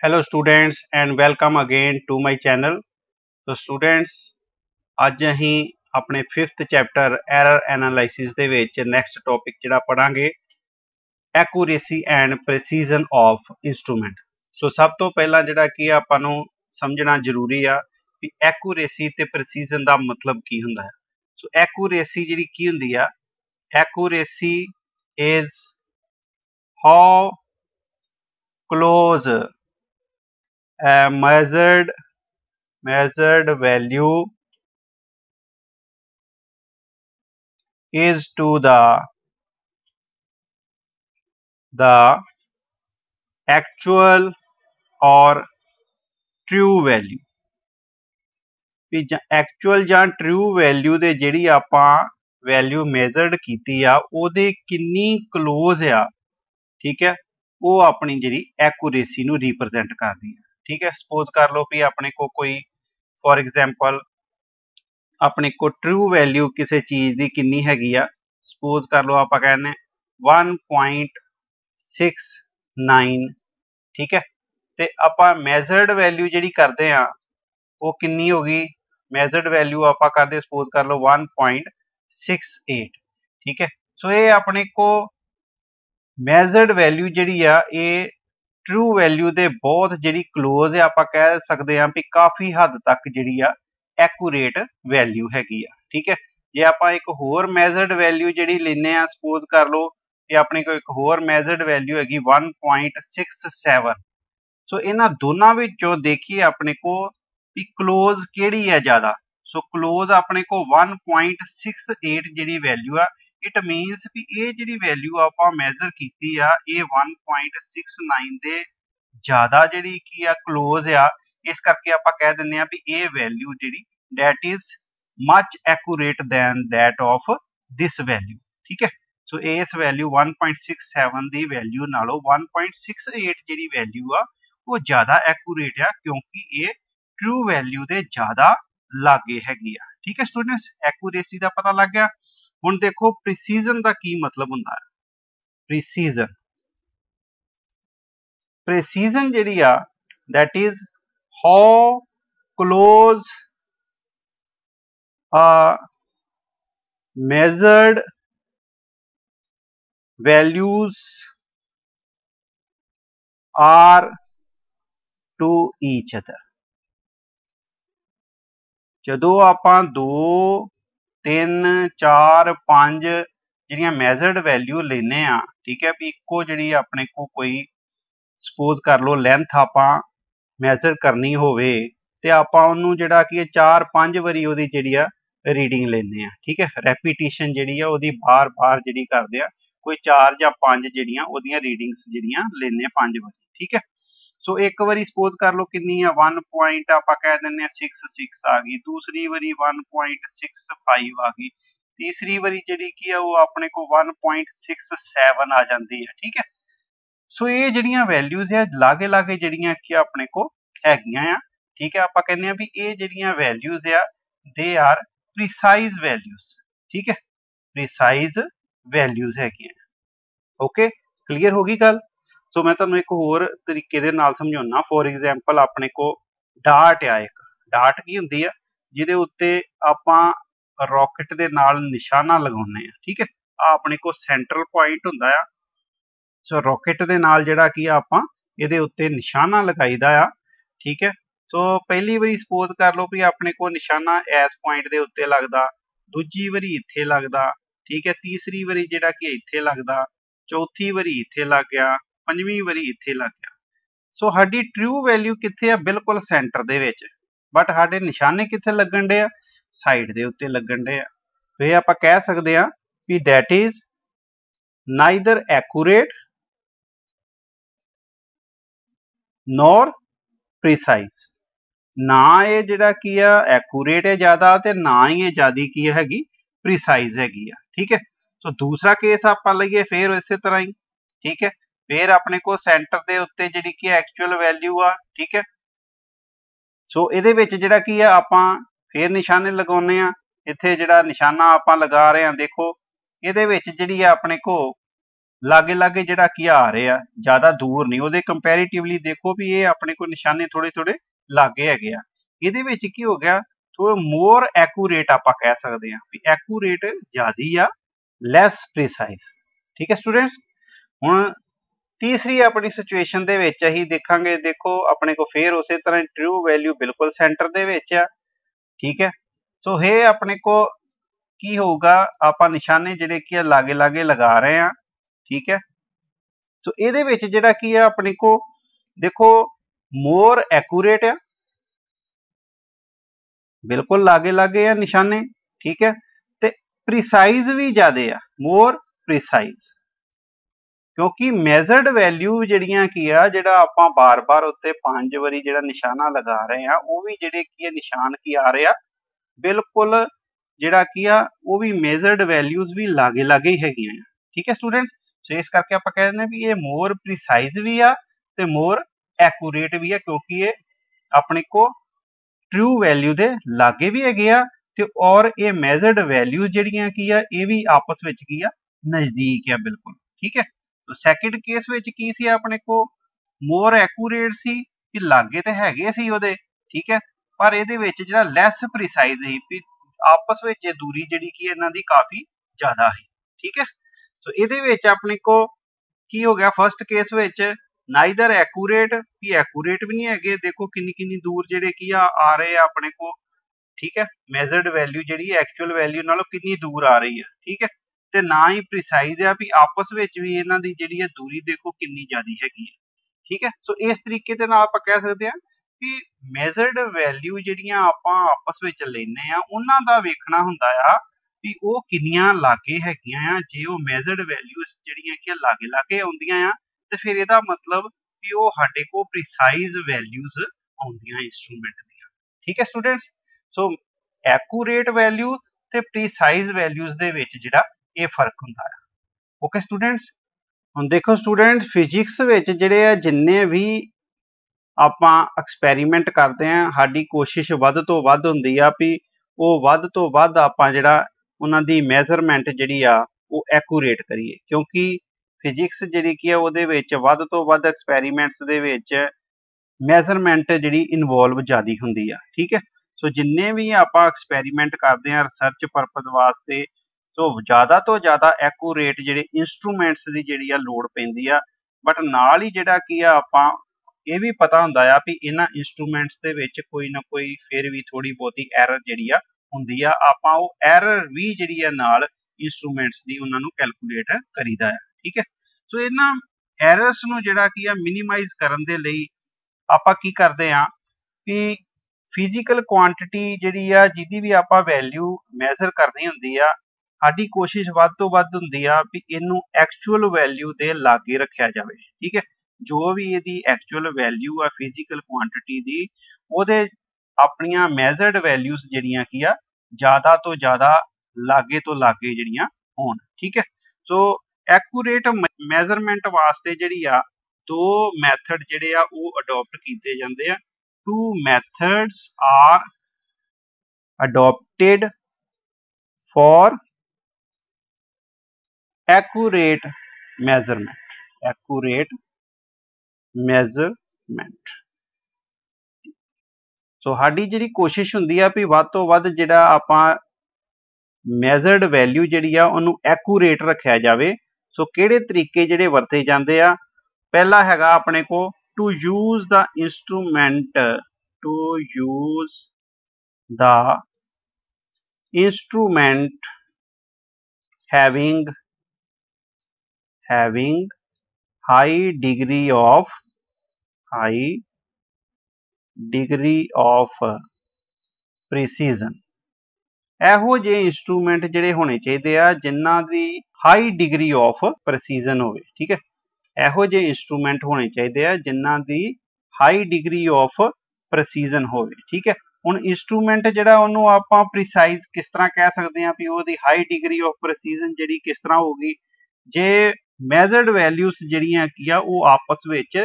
Hello students and welcome again to my channel. So students ਅੱਜ ਅਸੀਂ ਆਪਣੇ 5th chapter error analysis ਦੇ ਵਿੱਚ ਨੈਕਸਟ ਟੌਪਿਕ ਜਿਹੜਾ ਪੜਾਂਗੇ ਐਕੂਰੇਸੀ ਐਂਡ ਪ੍ਰੈਸੀਜਨ ਆਫ ਇਨਸਟਰੂਮੈਂਟ। ਸੋ ਸਭ ਤੋਂ ਪਹਿਲਾਂ ਜਿਹੜਾ ਕੀ ਆਪਾਂ ਨੂੰ ਸਮਝਣਾ ਜ਼ਰੂਰੀ ਆ ਕਿ ਐਕੂਰੇਸੀ ਤੇ ਪ੍ਰੈਸੀਜਨ ਦਾ ਮਤਲਬ ਕੀ ਹੁੰਦਾ ਹੈ। ਸੋ ਐਕੂਰੇਸੀ ਜਿਹੜੀ ਕੀ ਹੁੰਦੀ ਆ, accuracy is how close a measured value is to the actual or true value। ਵੀ ਐਕਚੁਅਲ ਜਾਂ ਟਰੂ ਵੈਲਿਊ ਦੇ ਜਿਹੜੀ ਆਪਾਂ ਵੈਲਿਊ ਮੈਜ਼ਰਡ ਕੀਤੀ ਆ ਉਹਦੇ ਕਿੰਨੀ ਕਲੋਜ਼ ਆ, ਠੀਕ ਹੈ, ਉਹ ਆਪਣੀ ਜਿਹੜੀ ਐਕੂਰੇਸੀ ਨੂੰ ਰਿਪਰੈਜ਼ੈਂਟ ਕਰਦੀ ਹੈ। ठीक है, सपोज कर लो भी अपने को कोई फॉर एग्जाम्पल अपने को ट्रू वैल्यू किसी चीज़ की कितनी हैगी आ, सपोज कर लो आप कहने 1.69, ठीक है, तो आप मैजर्ड वैल्यू जी करते हैं वो कितनी होगी, मैजर्ड वैल्यू आप करते सपोज कर लो 1.68, ठीक है। सो ये अपने को मैजर्ड वैल्यू जी ये ट्रू वैल्यू दे बहुत जी क्लोज है, आप कह सकते हैं भी काफ़ी हद तक जी एक्यूरेट वैल्यू हैगी आ, ठीक है। जे आप एक होर मैजर्ड वैल्यू जी लेने सपोज कर लो कि अपने को एक होर मैजर्ड वैल्यू हैगी 1.67। सो इन्हां दोनों विचों देखिए अपने को भी क्लोज केड़ी है ज़्यादा। सो क्लोज अपने को 1.68 जी वैल्यू आ, इट मीनस भी ये जी वैल्यू आप मैजर की आ ये 1.69 दे ज़्यादा जी की आ क्लोज आ, इस करके आप कह दें भी ये वैल्यू जी that is much accurate than that of this value, ठीक है। सो इस वैल्यू 1.67 की वैल्यू नालों 1.68 जी वैल्यू आ वो ज़्यादा एक्यूरेट आ, क्योंकि ये ट्रू वैल्यू के ज़्यादा लागे हैगी आ, ठीक है। स्टूडेंट्स एक्यूरेसी का पता लग गया। हुण देखो प्रीसीजन का की मतलब हुंदा है। प्रीसीजन जिहड़ी आ that is how close measured values are to each other। जदों आपां 2 3 4 5 जिहड़ियां मैजर्ड वैल्यू लेने आ, ठीक है, भी इक्को जिहड़ी अपने को कोई सपोज कर लो लेंथ आपां मैजर करनी होवे ते आपां उहनूं जिहड़ा कि 4-5 वारी उहदी जिहड़ी आ रीडिंग लेने आ, ठीक है, रैपीटिशन जिहड़ी आ उहदी बार बार जिहड़ी करदे आ कोई 4 ਜਾਂ 5 जिहड़ियां उहदियां रीडिंग्स जिहड़ियां लेने 5 वारी, ठीक है। सो एक बारी सपोज कर लो कितनी है 1 पॉइंट आप कह दें 66 आ गई, दूसरी बारी 1.65 आ गई, तीसरी बारी जिहड़ी की है वो अपने को 1.67 आ जाती है, ठीक है। सो ये जिहड़ियां वैल्यूज है लागे लागे जिहड़ियां कि अपने को हैगियां आ, ठीक है, आप कहने भी ये जिहड़ियां वैल्यूज आ दे आर प्रीसाइज वैल्यूज, ठीक है, प्रीसाइज वैल्यूज हैगियां। ओके, क्लीयर होगी गल। सो मैं तुहानूं एक होर तरीके दे नाल समझाउणा। फॉर एग्जाम्पल अपने को डार्ट आ, एक डार्ट की हुंदी आ जिहदे उत्ते आपां रॉकेट दे नाल निशाना लगाउने आ, ठीक है, आ अपने को सेंट्रल पॉइंट हुंदा आ। सो रॉकेट दे नाल जिहड़ा की आपां इहदे उत्ते निशाना लगाईदा आ, ठीक है। सो पहली बारी सपोज कर लो भी अपने को निशाना इस पॉइंट दे उत्ते लगदा, दूजी बारी इत्थे लगदा, ठीक है, तीसरी बारी जिहड़ा कि इत्थे लगदा, चौथी बारी इत्थे लग गया, पंजवीं बारी इत्थे लग गया। सो साडी ट्रू वैल्यू कित्थे आ, बिल्कुल सेंटर दे विच, बट साडे निशाने कित्थे लगण डे आ, साइड दे उत्ते लगण डे आ। तो ये आपां कह सकदे आ कि that is neither accurate nor precise. ना ये जिहड़ा की आ एक्यूरेट है ज़्यादा ते ना ही ये ज़्यादा की हैगी प्रीसाइज हैगी आ, ठीक है। सो दूसरा केस आपां लईए फिर इस तरह ही, ठीक है, फिर अपने को सेंटर दे उत्ते जिहड़ी की एक्चुअल वैल्यू आ, ठीक है। सो इहदे विच जिहड़ा की आ आपां फिर निशाने लगाउने आ, इत्थे जिहड़ा निशाना आपां लगा रहे हैं देखो इहदे विच जिहड़ी आ अपने को लागे लागे जिहड़ा की आ रहे आ, ज़्यादा दूर नहीं, उहदे कंपैरेटिवली देखो भी ये अपने को निशाने थोड़े थोड़े लागे हैगे आ। इहदे विच की हो गया, थोड़ा मोर एक्यूरेट आपां कह सकते हैं भी एक्यूरेट ज़्यादा आ, लैस प्रिसाइज। ठीक है स्टूडेंट्स। हुण तीसरी अपनी सिचुएशन दे विच असीं देखांगे, देखो अपने को फिर उस तरह ट्रू वैल्यू बिल्कुल सेंटर दे विच आ। ठीक है, सो ये अपने को की होगा, आपां निशाने जिहड़े कि लागे लागे लगा रहे हैं। ठीक है, सो इहदे विच जिहड़ा की है अपने को देखो मोर एक्यूरेट आ, बिल्कुल लागे लागे आ निशाने। ठीक है, ते प्रिसाइज भी ज़्यादा आ, मोर प्रिसाइज, क्योंकि मेजर्ड वैल्यू जिहड़ियां की आ, जिहड़ा आपां बार बार उत्ते 5 वारी जिहड़ा निशाना लगा रहे हैं, वो भी जिहड़े की निशान की आ रहे आ बिल्कुल जिहड़ा की आ, वो भी मेजर्ड वैल्यूज भी लागे लागे ही हैगियां। ठीक है स्टूडेंट्स, सो इस करके आपां कह दिंदे भी ये मोर प्रिसाइज भी आ ते मोर एक्यूरेट भी आ, क्योंकि ये अपने को ट्रू वैल्यू दे लागे भी हैगे आ ते और ये मेजर्ड वैल्यू जिहड़ियां की आ, ये भी आपस विच की आ नजदीक आ बिल्कुल। ठीक है, तो सैकेंड केस विच की सी अपने को मोर एक्यूरेट सी कि लागे ते हैगे सी ओहदे। ठीक है, पर इहदे विच जिहड़ा लैस प्रिसाइज ही भी आपस विच दूरी जिहड़ी की इन्हां दी काफी ज्यादा है। ठीक है, सो इहदे विच अपने को की हो गया, first case which neither accurate भी एक्यूरेट भी नहीं हैगे, देखो किन्नी किन्नी दूर जिहड़े की आ रहे आ अपने को। ठीक है, मेजर्ड वैल्यू जिहड़ी एक्चुअल वैल्यू नालों कितनी दूर आ रही है। ठीक है, ते ना ही प्रिसाइज है भी आपस विच भी इन्हां दी जिहड़ी है दूरी देखो कितनी ज्यादा हैगी है। ठीक है, सो इस तरीके दे नाल आपां कह सकते हैं कि मेजर्ड वैल्यू जिहड़ियां आपां आपस विच लैने आ, उन्हां दा वेखना हुंदा आ भी ਉਹ ਕਿੰਨੀਆਂ ਲਾਗੇ ਹੈਗੀਆਂ ਆ। ਜੇ ਉਹ ਮੈਜ਼ਰਡ ਵੈਲਿਊਜ਼ ਜਿਹੜੀਆਂ ਕਿ ਲਾਗੇ ਲਾਗੇ ਆਉਂਦੀਆਂ ਆ ਤੇ ਫਿਰ ਇਹਦਾ ਮਤਲਬ ਵੀ ਉਹ ਸਾਡੇ ਕੋਲ ਪ੍ਰੀਸਾਈਜ਼ ਵੈਲਿਊਜ਼ ਆਉਂਦੀਆਂ ਇੰਸਟਰੂਮੈਂਟ ਦੀਆਂ। ਠੀਕ ਹੈ ਸਟੂਡੈਂਟਸ, ਸੋ ਐਕੂਰੇਟ ਵੈਲਿਊ ਤੇ ਪ੍ਰੀਸਾਈਜ਼ ਵੈਲਿਊਜ਼ ਦੇ ਵਿੱਚ ਜਿਹੜਾ ਇਹ ਫਰਕ ਹੁੰਦਾ ਹੈ। ਓਕੇ ਸਟੂਡੈਂਟਸ, ਹੁਣ ਦੇਖੋ ਸਟੂਡੈਂਟਸ ਫਿਜ਼ਿਕਸ ਵਿੱਚ ਜਿਹੜੇ ਆ ਜਿੰਨੇ ਵੀ ਆਪਾਂ ਐਕਸਪੈਰੀਮੈਂਟ ਕਰਦੇ ਆ, ਸਾਡੀ ਕੋਸ਼ਿਸ਼ ਵੱਧ ਤੋਂ ਵੱਧ ਹੁੰਦੀ ਆ ਵੀ ਉਹ ਵੱਧ ਤੋਂ ਵੱਧ ਆਪਾਂ ਜਿਹੜਾ ਉਹਨਾਂ ਦੀ ਮੈਜ਼ਰਮੈਂਟ ਜਿਹੜੀ ਆ ਉਹ ਐਕੂਰੇਟ ਕਰੀਏ, ਕਿਉਂਕਿ ਫਿਜ਼ਿਕਸ ਜਿਹੜੀ ਕੀ ਆ ਉਹਦੇ ਵਿੱਚ ਵੱਧ ਤੋਂ ਵੱਧ ਐਕਸਪੈਰੀਮੈਂਟਸ ਦੇ ਵਿੱਚ ਮੈਜ਼ਰਮੈਂਟ ਜਿਹੜੀ ਇਨਵੋਲਵ ਜ਼ਿਆਦਾ ਹੁੰਦੀ ਆ। ਠੀਕ ਹੈ, ਸੋ ਜਿੰਨੇ ਵੀ ਆਪਾਂ ਐਕਸਪੈਰੀਮੈਂਟ ਕਰਦੇ ਆ ਰਿਸਰਚ ਪਰਪਸ ਵਾਸਤੇ, ਸੋ ਜ਼ਿਆਦਾ ਤੋਂ ਜ਼ਿਆਦਾ ਐਕੂਰੇਟ ਜਿਹੜੇ ਇੰਸਟਰੂਮੈਂਟਸ ਦੀ ਜਿਹੜੀ ਆ ਲੋੜ ਪੈਂਦੀ ਆ। ਬਟ ਨਾਲ ਹੀ ਜਿਹੜਾ ਕੀ ਆ ਆਪਾਂ ਇਹ ਵੀ ਪਤਾ ਹੁੰਦਾ ਆ ਵੀ ਇਹਨਾਂ ਇੰਸਟਰੂਮੈਂਟਸ ਦੇ ਵਿੱਚ ਕੋਈ ਨਾ ਕੋਈ ਫਿਰ ਵੀ ਥੋੜੀ ਬਹੁਤੀ ਐਰਰ ਜਿਹੜੀ ਆ ਹੁੰਦੀ ਆ, ਆਪਾਂ ਉਹ ਐਰਰ ਵੀ ਜਿਹੜੀ ਆ ਨਾਲ ਇੰਸਟਰੂਮੈਂਟਸ ਦੀ ਉਹਨਾਂ ਨੂੰ ਕੈਲਕੂਲੇਟ ਕਰੀਦਾ ਆ। ਠੀਕ ਹੈ, ਸੋ ਇਹਨਾਂ ਐਰਰਸ ਨੂੰ ਜਿਹੜਾ ਕੀ ਆ ਮਿਨੀਮਾਈਜ਼ ਕਰਨ ਦੇ ਲਈ ਆਪਾਂ ਕੀ ਕਰਦੇ ਆ ਕਿ ਫਿਜ਼ੀਕਲ ਕੁਆਂਟੀਟੀ ਜਿਹੜੀ ਆ ਜਿਹਦੀ ਵੀ ਆਪਾਂ ਵੈਲਿਊ ਮੈਜ਼ਰ ਕਰਨੀ ਹੁੰਦੀ ਆ, ਸਾਡੀ ਕੋਸ਼ਿਸ਼ ਵੱਧ ਤੋਂ ਵੱਧ ਹੁੰਦੀ ਆ ਵੀ ਇਹਨੂੰ ਐਕਚੁਅਲ ਵੈਲਿਊ ਦੇ ਲਾਗੇ ਰੱਖਿਆ ਜਾਵੇ। ਠੀਕ ਹੈ, ਜੋ ਵੀ ਇਹਦੀ ਐਕਚੁਅਲ ਵੈਲਿਊ ਆ ਫਿਜ਼ੀਕਲ ਕੁਆਂਟੀਟੀ ਦੀ, ਉਹਦੇ ਆਪਣੀਆਂ ਮੈਜ਼ਰਡ ਵੈਲਿਊਜ਼ ਜਿਹੜੀਆਂ ਕੀ ਆ ਜ਼ਿਆਦਾ ਤੋਂ ਜ਼ਿਆਦਾ ਲਾਗੇ ਤੋਂ ਲਾਗੇ ਜਿਹੜੀਆਂ ਹੋਣ। ਠੀਕ ਹੈ, ਸੋ ਐਕੂਰੇਟ ਮੈਜ਼ਰਮੈਂਟ ਵਾਸਤੇ ਜਿਹੜੀ ਆ ਦੋ ਮੈਥਡ ਜਿਹੜੇ ਆ ਉਹ ਅਡਾਪਟ ਕੀਤੇ ਜਾਂਦੇ ਆ। Two methods are adopted for accurate measurement. Accurate measurement. So ਸਾਡੀ ਜਿਹੜੀ ਕੋਸ਼ਿਸ਼ ਹੁੰਦੀ ਆ ਵੀ ਵੱਧ ਤੋਂ ਵੱਧ ਜਿਹੜਾ ਆਪਾਂ ਮੈਜ਼ਰਡ ਵੈਲਿਊ ਜਿਹੜੀ ਆ ਉਹਨੂੰ ਐਕੂਰੇਟ ਰੱਖਿਆ ਜਾਵੇ। ਸੋ ਕਿਹੜੇ ਤਰੀਕੇ ਜਿਹੜੇ ਵਰਤੇ ਜਾਂਦੇ ਆ, ਪਹਿਲਾ ਹੈਗਾ ਆਪਣੇ ਕੋ to use the instrument, to use the instrument having high degree of precision। ਇਹੋ ਜਿਹੇ ਇੰਸਟਰੂਮੈਂਟ ਜਿਹੜੇ ਹੋਣੇ ਚਾਹੀਦੇ ਆ ਜਿਨ੍ਹਾਂ ਦੀ ਹਾਈ ਡਿਗਰੀ ਆਫ ਪ੍ਰੈਸੀਜ਼ਨ ਹੋਵੇ। ਠੀਕ ਹੈ, ਇਹੋ ਜਿਹੇ ਇੰਸਟਰੂਮੈਂਟ ਹੋਣੇ ਚਾਹੀਦੇ ਆ ਜਿਨ੍ਹਾਂ ਦੀ ਹਾਈ ਡਿਗਰੀ ਆਫ ਪ੍ਰੈਸੀਜ਼ਨ ਹੋਵੇ। ਠੀਕ ਹੈ, ਹੁਣ ਇੰਸਟਰੂਮੈਂਟ ਜਿਹੜਾ ਉਹਨੂੰ ਆਪਾਂ ਪ੍ਰੀਸਾਈਜ਼ ਕਿਸ ਤਰ੍ਹਾਂ ਕਹਿ ਸਕਦੇ ਆ ਵੀ ਉਹਦੀ ਹਾਈ ਡਿਗਰੀ ਆਫ ਪ੍ਰੈਸੀਜ਼ਨ ਜਿਹੜੀ ਕਿਸ ਤਰ੍ਹਾਂ ਹੋਊਗੀ, ਜੇ ਮੈਜ਼ਰਡ ਵੈਲਿਊਜ਼ ਜਿਹੜੀਆਂ ਕੀ ਆ ਉਹ ਆਪਸ ਵਿੱਚ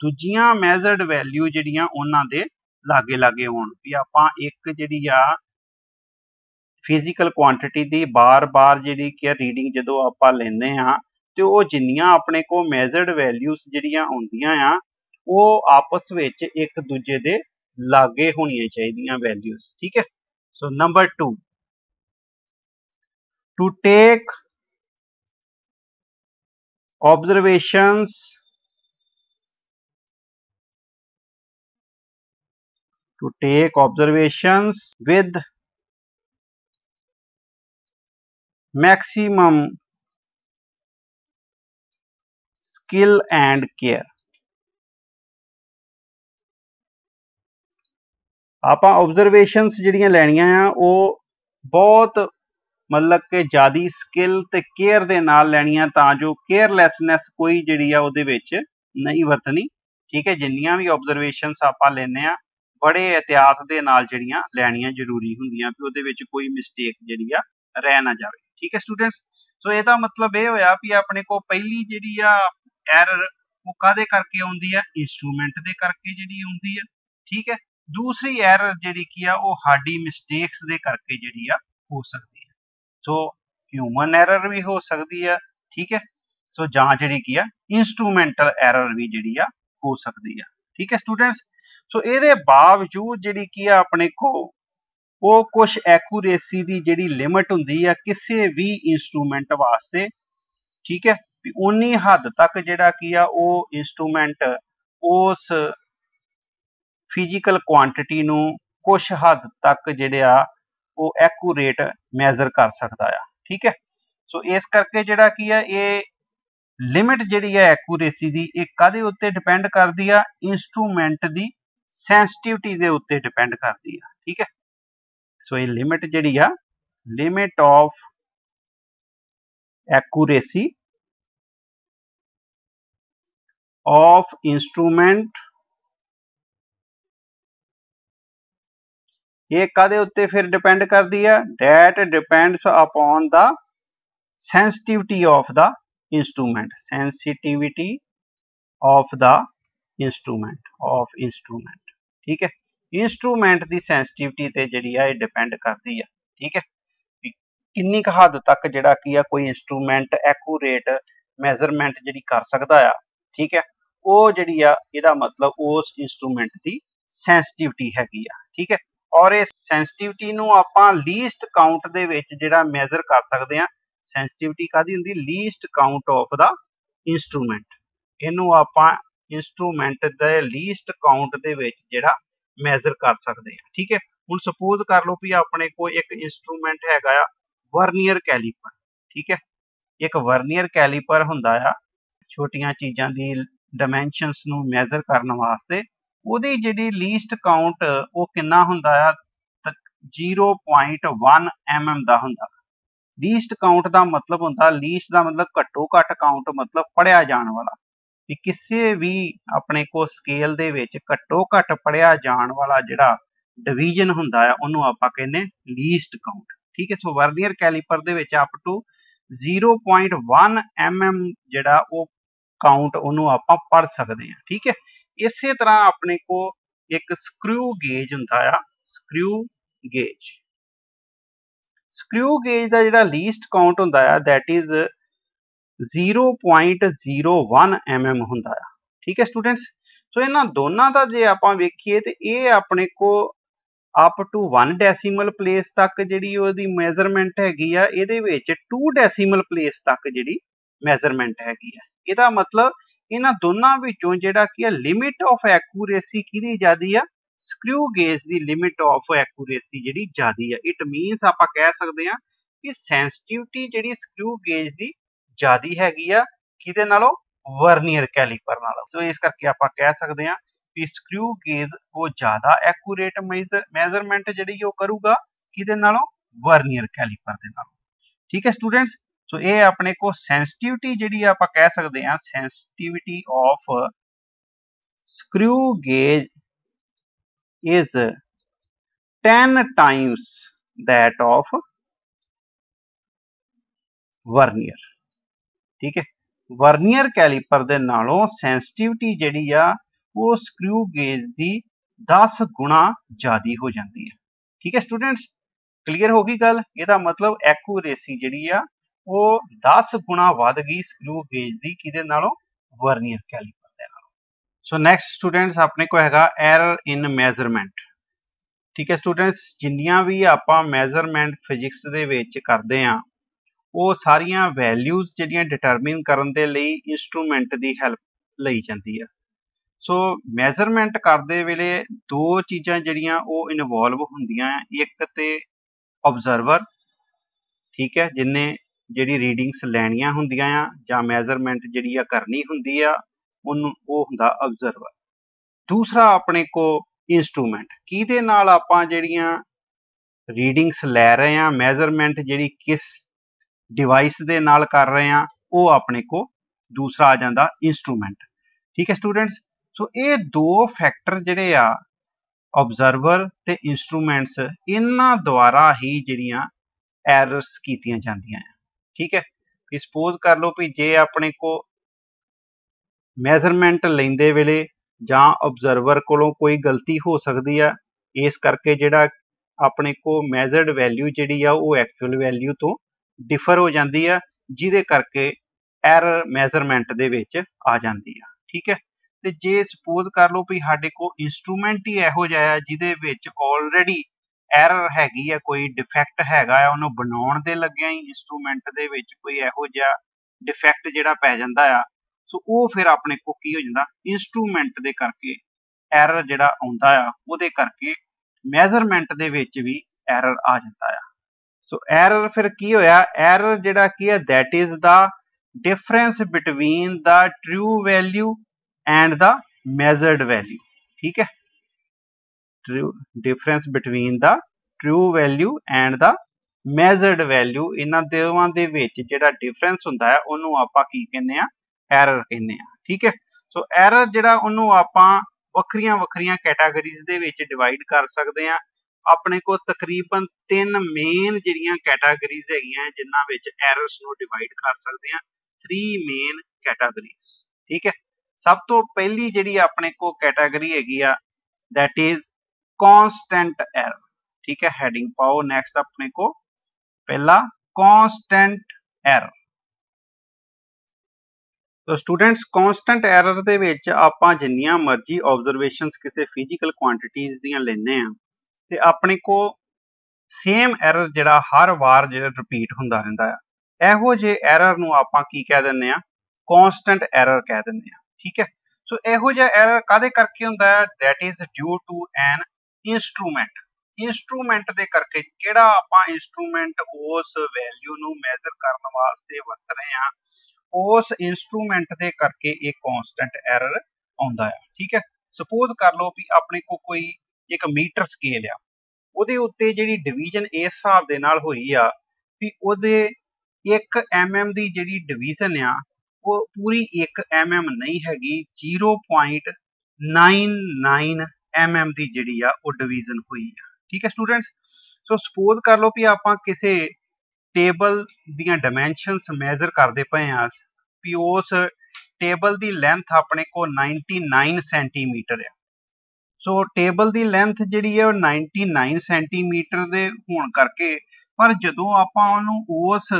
ਦੂਜੀਆਂ ਮੈਜ਼ਰਡ ਵੈਲਿਊ ਜਿਹੜੀਆਂ ਉਹਨਾਂ ਦੇ ਲਾਗੇ ਲਾਗੇ ਹੋਣ। ਵੀ ਆਪਾਂ ਇੱਕ ਜਿਹੜੀ ਆ ਫਿਜ਼ੀਕਲ ਕੁਆਂਟੀਟੀ ਦੀ ਬਾਰ-ਬਾਰ ਜਿਹੜੀ ਕਿ ਰੀਡਿੰਗ ਜਦੋਂ ਆਪਾਂ ਲੈਂਦੇ ਆ ਤੇ ਉਹ ਜਿੰਨੀਆਂ ਆਪਣੇ ਕੋ ਮੈਜ਼ਰਡ ਵੈਲਿਊਜ਼ ਜਿਹੜੀਆਂ ਹੁੰਦੀਆਂ ਆ ਉਹ ਆਪਸ ਵਿੱਚ ਇੱਕ ਦੂਜੇ ਦੇ ਲਾਗੇ ਹੋਣੀਆਂ ਚਾਹੀਦੀਆਂ ਵੈਲਿਊਜ਼। ਠੀਕ ਹੈ। So number 2, to take observations with maximum skill and care। ਆਪਾਂ observations ਜਿਹੜੀਆਂ ਲੈਣੀਆਂ ਆ ਉਹ ਬਹੁਤ मतलब कि ज़्यादा स्किल ते केयर दे नाल लैनियां तां जो केयरलैसनैस कोई जिहड़ी आ उहदे विच नहीं वरतनी। ठीक है। जिन्नियां भी ऑब्जरवेशनस आपां लैने आ बड़े एहतियात दे नाल जिहड़ियां लैनियां जरूरी हुंदियां कि उहदे विच कोई मिस्टेक जिहड़ी आ रह ना जावे। ठीक है स्टूडेंट्स। सो इहदा मतलब यह होया भी अपने को पहली जिहड़ी आ एरर वो काहदे करके आउंदी आ, इंस्ट्रूमेंट दे करके जिहड़ी आउंदी आ। ठीक है। दूसरी एरर जिहड़ी की आ वो साडी मिस्टेक्स दे करके जिहड़ी आ हो सकदी है। सो ह्यूमन एरर भी हो सकती है। ठीक है। सो जां जिहड़ी की इंस्ट्रूमेंटल एरर भी जिहड़ी हो सकती है। ठीक है स्टूडेंट्स। सो इहदे बावजूद जिहड़ी की अपने को वो कुछ एक्यूरेसी दी जिहड़ी लिमिट हुंदी है किसी भी इंस्ट्रूमेंट वास्ते। ठीक है। उन्नी हद तक जिहड़ा की वो इंस्ट्रूमेंट उस फिजिकल क्वांटिटी नूं कुछ हद तक जिहड़े वो एक्यूरेट मैजर कर सकता है। ठीक है। सो इस करके जिहड़ा की ये लिमिट जिहड़ी है एक्यूरेसी दी ये काहदे उत्ते डिपेंड करदी आ, इंस्ट्रूमेंट दी सेंसिटिविटी दे उत्ते डिपेंड करदी आ। ठीक है। सो ये लिमिट जिहड़ी आ limit of accuracy of instrument ये कादे उत्ते फिर डिपेंड करती है, that depends upon the sensitivity of the instrument. Sensitivity of the instrument. ठीक है। इंस्ट्रूमेंट की सेंसिटिविटी ते जिहड़ी है डिपेंड करती है। ठीक है। किन्नी क हद तक जिहड़ा की कोई इंस्ट्रूमेंट एक्यूरेट मेजरमेंट जिहड़ी कर सकता है। ठीक है। वो जिहड़ी इहदा मतलब उस इंस्ट्रूमेंट की सेंसिटिविटी हैगी आ। ठीक है। और इस सेंसिटिविटी नूं आपां लीस्ट काउंट दे विच जिहड़ा मेजर कर सकते हैं। सेंसिटिविटी कादी हुंदी, least count of the instrument. इहनूं आपां इंस्ट्रूमेंट दे लीस्ट काउंट दे विच जिहड़ा मेजर कर सकते हैं। ठीक है। हुण सपोज कर लो भी अपने को एक इंस्ट्रूमेंट हैगा वर्नियर कैलीपर। ठीक है। एक वर्नियर कैलीपर हुंदा आ छोटियां चीज़ां दी डायमेंशनस नूं मेजर करने वास्ते। ਉਹਦੀ ਜਿਹੜੀ ਲੀਸਟ ਕਾਊਂਟ ਉਹ ਕਿੰਨਾ ਹੁੰਦਾ ਆ 0.1 mm ਦਾ ਹੁੰਦਾ। ਲੀਸਟ ਕਾਊਂਟ ਦਾ ਮਤਲਬ ਹੁੰਦਾ, ਲੀਸਟ ਦਾ ਮਤਲਬ ਘੱਟੋ ਘੱਟ ਕਾਊਂਟ ਮਤਲਬ ਪੜਿਆ ਜਾਣ ਵਾਲਾ ਵੀ ਕਿਸੇ ਵੀ ਆਪਣੇ ਕੋ ਸਕੇਲ ਦੇ ਵਿੱਚ ਘੱਟੋ ਘੱਟ ਪੜਿਆ ਜਾਣ ਵਾਲਾ ਜਿਹੜਾ ਡਿਵੀਜ਼ਨ ਹੁੰਦਾ ਆ ਉਹਨੂੰ ਆਪਾਂ ਕਹਿੰਦੇ ਲੀਸਟ ਕਾਊਂਟ। ਠੀਕ ਹੈ। ਸੋ ਵਰਨੀਅਰ ਕੈਲੀਪਰ ਦੇ ਵਿੱਚ ਅਪ ਟੂ 0.1 mm ਜਿਹੜਾ ਉਹ ਕਾਊਂਟ ਉਹਨੂੰ ਆਪਾਂ ਪੜ ਸਕਦੇ ਹਾਂ। ਠੀਕ ਹੈ। इसे तरह अपने को एक स्क्रू गेज हुंदा आ, स्क्रू गेज का जिहड़ा लीस्ट काउंट हुंदा आ दैट इज 0.01 mm हुंदा आ। ठीक है स्टूडेंट्स। सो इन्हां दोनों का जे आपां वेखीए ते ये अपने को अप टू 1 डेसीमल प्लेस तक जिहड़ी ओहदी मेजरमेंट हैगी आ, इहदे विच 2 डेसीमल प्लेस तक जिहड़ी मेजरमेंट हैगी आ। इहदा मतलब इन्हां दोनों विचों जिहड़ा की लिमिट ऑफ एक्यूरेसी किहदी ज़्यादा आ, स्क्रू गेज की लिमिट ऑफ एक्यूरेसी जिहड़ी ज़्यादा आ। इट मीनस आपां कह सकते हैं कि सेंसिटिविटी जिहड़ी स्क्रू गेज की ज़्यादा हैगी आ किहदे नालों, वर्नियर कैलीपर नालों। सो इस करके आपां कह सकते हैं कि स्क्रू गेज वो ज़्यादा एक्यूरेट मेजरमेंट जिहड़ी वो करूगा किहदे नालों, वर्नियर कैलीपर दे नालों। ठीक है स्टूडेंट्स। सो ये अपने को सेंसिटिविटी जिहड़ी आप कह सकते हैं sensitivity of screw gauge is 10 times that of vernier. ठीक है। वर्नियर कैलीपर दे नालों सेंसिटिविटी जिहड़ी आ वो स्क्रू गेज की 10 गुणा ज़्यादा हो जाती है। ठीक है स्टूडेंट्स। क्लीयर होगी गल। इहदा मतलब एक्यूरेसी जिहड़ी आ ਉਹ 10 ਗੁਣਾ ਵੱਧ ਗਈ ਸਕਰੂ ਗੇਜ ਦੀ ਕਿਹਦੇ ਨਾਲੋਂ ਵਰਨੀਅਰ ਕੈਲੀਪਰ ਦੇ ਨਾਲੋਂ। ਸੋ ਨੈਕਸਟ ਸਟੂਡੈਂਟਸ ਆਪਣੇ ਕੋ ਹੈਗਾ ਐਰਰ ਇਨ ਮੈਜ਼ਰਮੈਂਟ। ਠੀਕ ਹੈ ਸਟੂਡੈਂਟਸ, ਜਿੰਨੀਆਂ ਵੀ ਆਪਾਂ ਮੈਜ਼ਰਮੈਂਟ ਫਿਜ਼ਿਕਸ ਦੇ ਵਿੱਚ ਕਰਦੇ ਆ ਉਹ ਸਾਰੀਆਂ ਵੈਲਿਊਜ਼ ਜਿਹੜੀਆਂ ਡਿਟਰਮਿਨ ਕਰਨ ਦੇ ਲਈ ਇਨਸਟਰੂਮੈਂਟ ਦੀ ਹੈਲਪ ਲਈ ਜਾਂਦੀ ਆ। ਸੋ ਮੈਜ਼ਰਮੈਂਟ ਕਰਦੇ ਵੇਲੇ ਦੋ ਚੀਜ਼ਾਂ ਜਿਹੜੀਆਂ ਉਹ ਇਨਵੋਲਵ ਹੁੰਦੀਆਂ, ਇੱਕ ਤੇ ਆਬਜ਼ਰਵਰ, ਠੀਕ ਹੈ, ਜਿੰਨੇ ਜਿਹੜੀ ਰੀਡਿੰਗਸ ਲੈਣੀਆਂ ਹੁੰਦੀਆਂ ਆ ਜਾਂ ਮੈਜ਼ਰਮੈਂਟ ਜਿਹੜੀ ਆ ਕਰਨੀ ਹੁੰਦੀ ਆ ਉਹਨੂੰ, ਉਹ ਹੁੰਦਾ ਆਬਜ਼ਰਵਰ। ਦੂਸਰਾ ਆਪਣੇ ਕੋ ਇੰਸਟਰੂਮੈਂਟ, ਕਿਹਦੇ ਨਾਲ ਆਪਾਂ ਜਿਹੜੀਆਂ ਰੀਡਿੰਗਸ ਲੈ ਰਹੇ ਆ, ਮੈਜ਼ਰਮੈਂਟ ਜਿਹੜੀ ਕਿਸ ਡਿਵਾਈਸ ਦੇ ਨਾਲ ਕਰ ਰਹੇ ਆ, ਉਹ ਆਪਣੇ ਕੋ ਦੂਸਰਾ ਆ ਜਾਂਦਾ ਇੰਸਟਰੂਮੈਂਟ। ਠੀਕ ਹੈ ਸਟੂਡੈਂਟਸ, ਸੋ ਇਹ ਦੋ ਫੈਕਟਰ ਜਿਹੜੇ ਆ ਆਬਜ਼ਰਵਰ ਤੇ ਇੰਸਟਰੂਮੈਂਟਸ, ਇਹਨਾਂ ਦੁਆਰਾ ਹੀ ਜਿਹੜੀਆਂ ਐਰਰਸ ਕੀਤੀਆਂ ਜਾਂਦੀਆਂ ਆ। ਠੀਕ ਹੈ, ਕਿ ਸਪੋਜ਼ ਕਰ ਲਓ ਵੀ ਜੇ ਆਪਣੇ ਕੋ ਮੈਜ਼ਰਮੈਂਟ ਲੈਂਦੇ ਵੇਲੇ ਜਾਂ ਆਬਜ਼ਰਵਰ ਕੋਲੋਂ ਕੋਈ ਗਲਤੀ ਹੋ ਸਕਦੀ ਆ, ਇਸ ਕਰਕੇ ਜਿਹੜਾ ਆਪਣੇ ਕੋ ਮੈਜ਼ਰਡ ਵੈਲਿਊ ਜਿਹੜੀ ਆ ਉਹ ਐਕਚੁਅਲ ਵੈਲਿਊ ਤੋਂ ਡਿਫਰ ਹੋ ਜਾਂਦੀ ਆ, ਜਿਹਦੇ ਕਰਕੇ ਐਰਰ ਮੈਜ਼ਰਮੈਂਟ ਦੇ ਵਿੱਚ ਆ ਜਾਂਦੀ ਆ। ਠੀਕ ਹੈ, ਤੇ ਜੇ ਸਪੋਜ਼ ਕਰ ਲਓ ਵੀ ਸਾਡੇ ਕੋਲ ਇੰਸਟਰੂਮੈਂਟ ਹੀ ਇਹੋ ਜਿਹਾ ਹੈ ਜਿਹਦੇ ਵਿੱਚ ਆਲਰੇਡੀ ਐਰਰ ਹੈਗੀ ਆ, ਕੋਈ ਡਿਫੈਕਟ ਹੈਗਾ ਆ, ਉਹਨੂੰ ਬਣਾਉਣ ਦੇ ਲੱਗਿਆ ਹੀ ਇੰਸਟਰੂਮੈਂਟ ਦੇ ਵਿੱਚ ਕੋਈ ਇਹੋ ਜਿਹਾ ਡਿਫੈਕਟ ਜਿਹੜਾ ਪੈ ਜਾਂਦਾ ਆ, ਸੋ ਉਹ ਫਿਰ ਆਪਣੇ ਕੋ ਕੀ ਹੋ ਜਾਂਦਾ, ਇੰਸਟਰੂਮੈਂਟ ਦੇ ਕਰਕੇ ਐਰਰ ਜਿਹੜਾ ਆਉਂਦਾ ਆ, ਉਹਦੇ ਕਰਕੇ ਮੈਜ਼ਰਮੈਂਟ ਦੇ ਵਿੱਚ ਵੀ ਐਰਰ ਆ ਜਾਂਦਾ ਆ। ਸੋ ਐਰਰ ਫਿਰ ਕੀ ਹੋਇਆ, ਐਰਰ ਜਿਹੜਾ ਕੀ ਹੈ, that is the difference between the true value and the measured value। ਠੀਕ ਹੈ, difference between the true value and the measured value, ਇਹਨਾਂ ਦੋਵਾਂ ਦੇ ਵਿੱਚ ਜਿਹੜਾ ਡਿਫਰੈਂਸ ਹੁੰਦਾ ਹੈ ਉਹਨੂੰ ਆਪਾਂ ਕੀ ਕਹਿੰਦੇ ਆ, ਐਰਰ ਕਹਿੰਦੇ ਆ। ਠੀਕ ਹੈ, ਸੋ ਐਰਰ ਜਿਹੜਾ ਉਹਨੂੰ ਆਪਾਂ ਵੱਖਰੀਆਂ ਵੱਖਰੀਆਂ ਕੈਟਾਗਰੀਜ਼ ਦੇ ਵਿੱਚ ਡਿਵਾਈਡ ਕਰ ਸਕਦੇ ਆ। ਆਪਣੇ ਕੋਲ ਤਕਰੀਬਨ 3 ਮੇਨ ਜਿਹੜੀਆਂ ਕੈਟਾਗਰੀਜ਼ ਹੈਗੀਆਂ ਜਿਨ੍ਹਾਂ ਵਿੱਚ ਐਰਰਸ ਨੂੰ ਡਿਵਾਈਡ ਕਰ ਸਕਦੇ ਆ, 3 ਮੇਨ ਕੈਟਾਗਰੀਜ਼। ਠੀਕ ਹੈ, ਸਭ ਤੋਂ ਪਹਿਲੀ ਜਿਹੜੀ ਆਪਣੇ ਕੋਲ ਕੈਟਾਗਰੀ ਹੈਗੀ ਆ, that is constant error। ਠੀਕ ਹੈ, ਹੈਡਿੰਗ ਪਾਓ। ਨੈਕਸਟ ਆਪਣੇ ਕੋ ਪਹਿਲਾ constant error। So students, constant error ਦੇ ਵਿੱਚ ਆਪਾਂ ਜਿੰਨੀਆਂ ਮਰਜ਼ੀ ਆਬਜ਼ਰਵੇਸ਼ਨਸ ਕਿਸੇ ਫਿਜ਼ੀਕਲ ਕੁਆਂਟੀਟੀਜ਼ ਦੀਆਂ ਲੈਂਦੇ ਆ ਤੇ ਆਪਣੇ ਕੋ ਸੇਮ ਐਰਰ ਜਿਹੜਾ ਹਰ ਵਾਰ ਜਿਹੜਾ ਰਿਪੀਟ ਹੁੰਦਾ ਰਹਿੰਦਾ ਆ, ਇਹੋ ਜਿਹੇ ਐਰਰ ਨੂੰ ਆਪਾਂ ਕੀ ਕਹਿ ਦਿੰਦੇ ਆ, ਕਾਂਸਟੈਂਟ ਐਰਰ ਕਹਿ ਦਿੰਦੇ ਆ। ਠੀਕ ਹੈ, ਸੋ ਇਹੋ ਜਿਹਾ ਐਰਰ ਕਾਹਦੇ ਕਰਕੇ ਹੁੰਦਾ ਹੈ, that is due to an instrument। Instrument ਦੇ ਕਰਕੇ, ਕਿਹੜਾ ਆਪਾਂ ਇੰਸਟਰੂਮੈਂਟ ਉਸ ਵੈਲਿਊ ਨੂੰ ਮੈਜ਼ਰ ਕਰਨ ਵਾਸਤੇ ਵਰਤ ਰਹੇ ਆ, ਉਸ ਇੰਸਟਰੂਮੈਂਟ ਦੇ ਕਰਕੇ ਇਹ ਕਾਂਸਟੈਂਟ ਐਰਰ ਆਉਂਦਾ ਹੈ। ਠੀਕ ਹੈ, ਸਪੋਜ਼ ਕਰ ਲਓ ਵੀ ਆਪਣੇ ਕੋ ਕੋਈ ਇੱਕ ਮੀਟਰ ਸਕੇਲ ਆ, ਉਹਦੇ ਉੱਤੇ ਜਿਹੜੀ ਡਿਵੀਜ਼ਨ ਇਸ ਹਿਸਾਬ ਦੇ ਨਾਲ ਹੋਈ ਆ ਵੀ ਉਹਦੇ 1 mm ਦੀ ਜਿਹੜੀ ਡਿਵੀਜ਼ਨ ਆ ਉਹ ਪੂਰੀ 1 mm ਨਹੀਂ ਹੈਗੀ, 0.99 mm ਦੀ ਜਿਹੜੀ ਆ ਉਹ ਡਿਵੀਜ਼ਨ ਹੋਈ ਆ। ਠੀਕ ਹੈ ਸਟੂਡੈਂਟਸ, ਸੋ ਸਪੋਜ਼ ਕਰ ਲਓ ਵੀ ਆਪਾਂ ਕਿਸੇ ਟੇਬਲ ਦੀਆਂ ਡਾਇਮੈਂਸ਼ਨਸ ਮੈਜ਼ਰ ਕਰਦੇ ਪਏ ਆ ਵੀ ਉਸ ਟੇਬਲ ਦੀ ਲੈਂਥ ਆਪਣੇ ਕੋਲ 99 ਸੈਂਟੀਮੀਟਰ ਆ। ਸੋ ਟੇਬਲ ਦੀ ਲੈਂਥ ਜਿਹੜੀ ਹੈ ਉਹ 99 ਸੈਂਟੀਮੀਟਰ ਦੇ ਹੋਣ ਕਰਕੇ, ਪਰ ਜਦੋਂ ਆਪਾਂ ਉਹਨੂੰ ਉਸ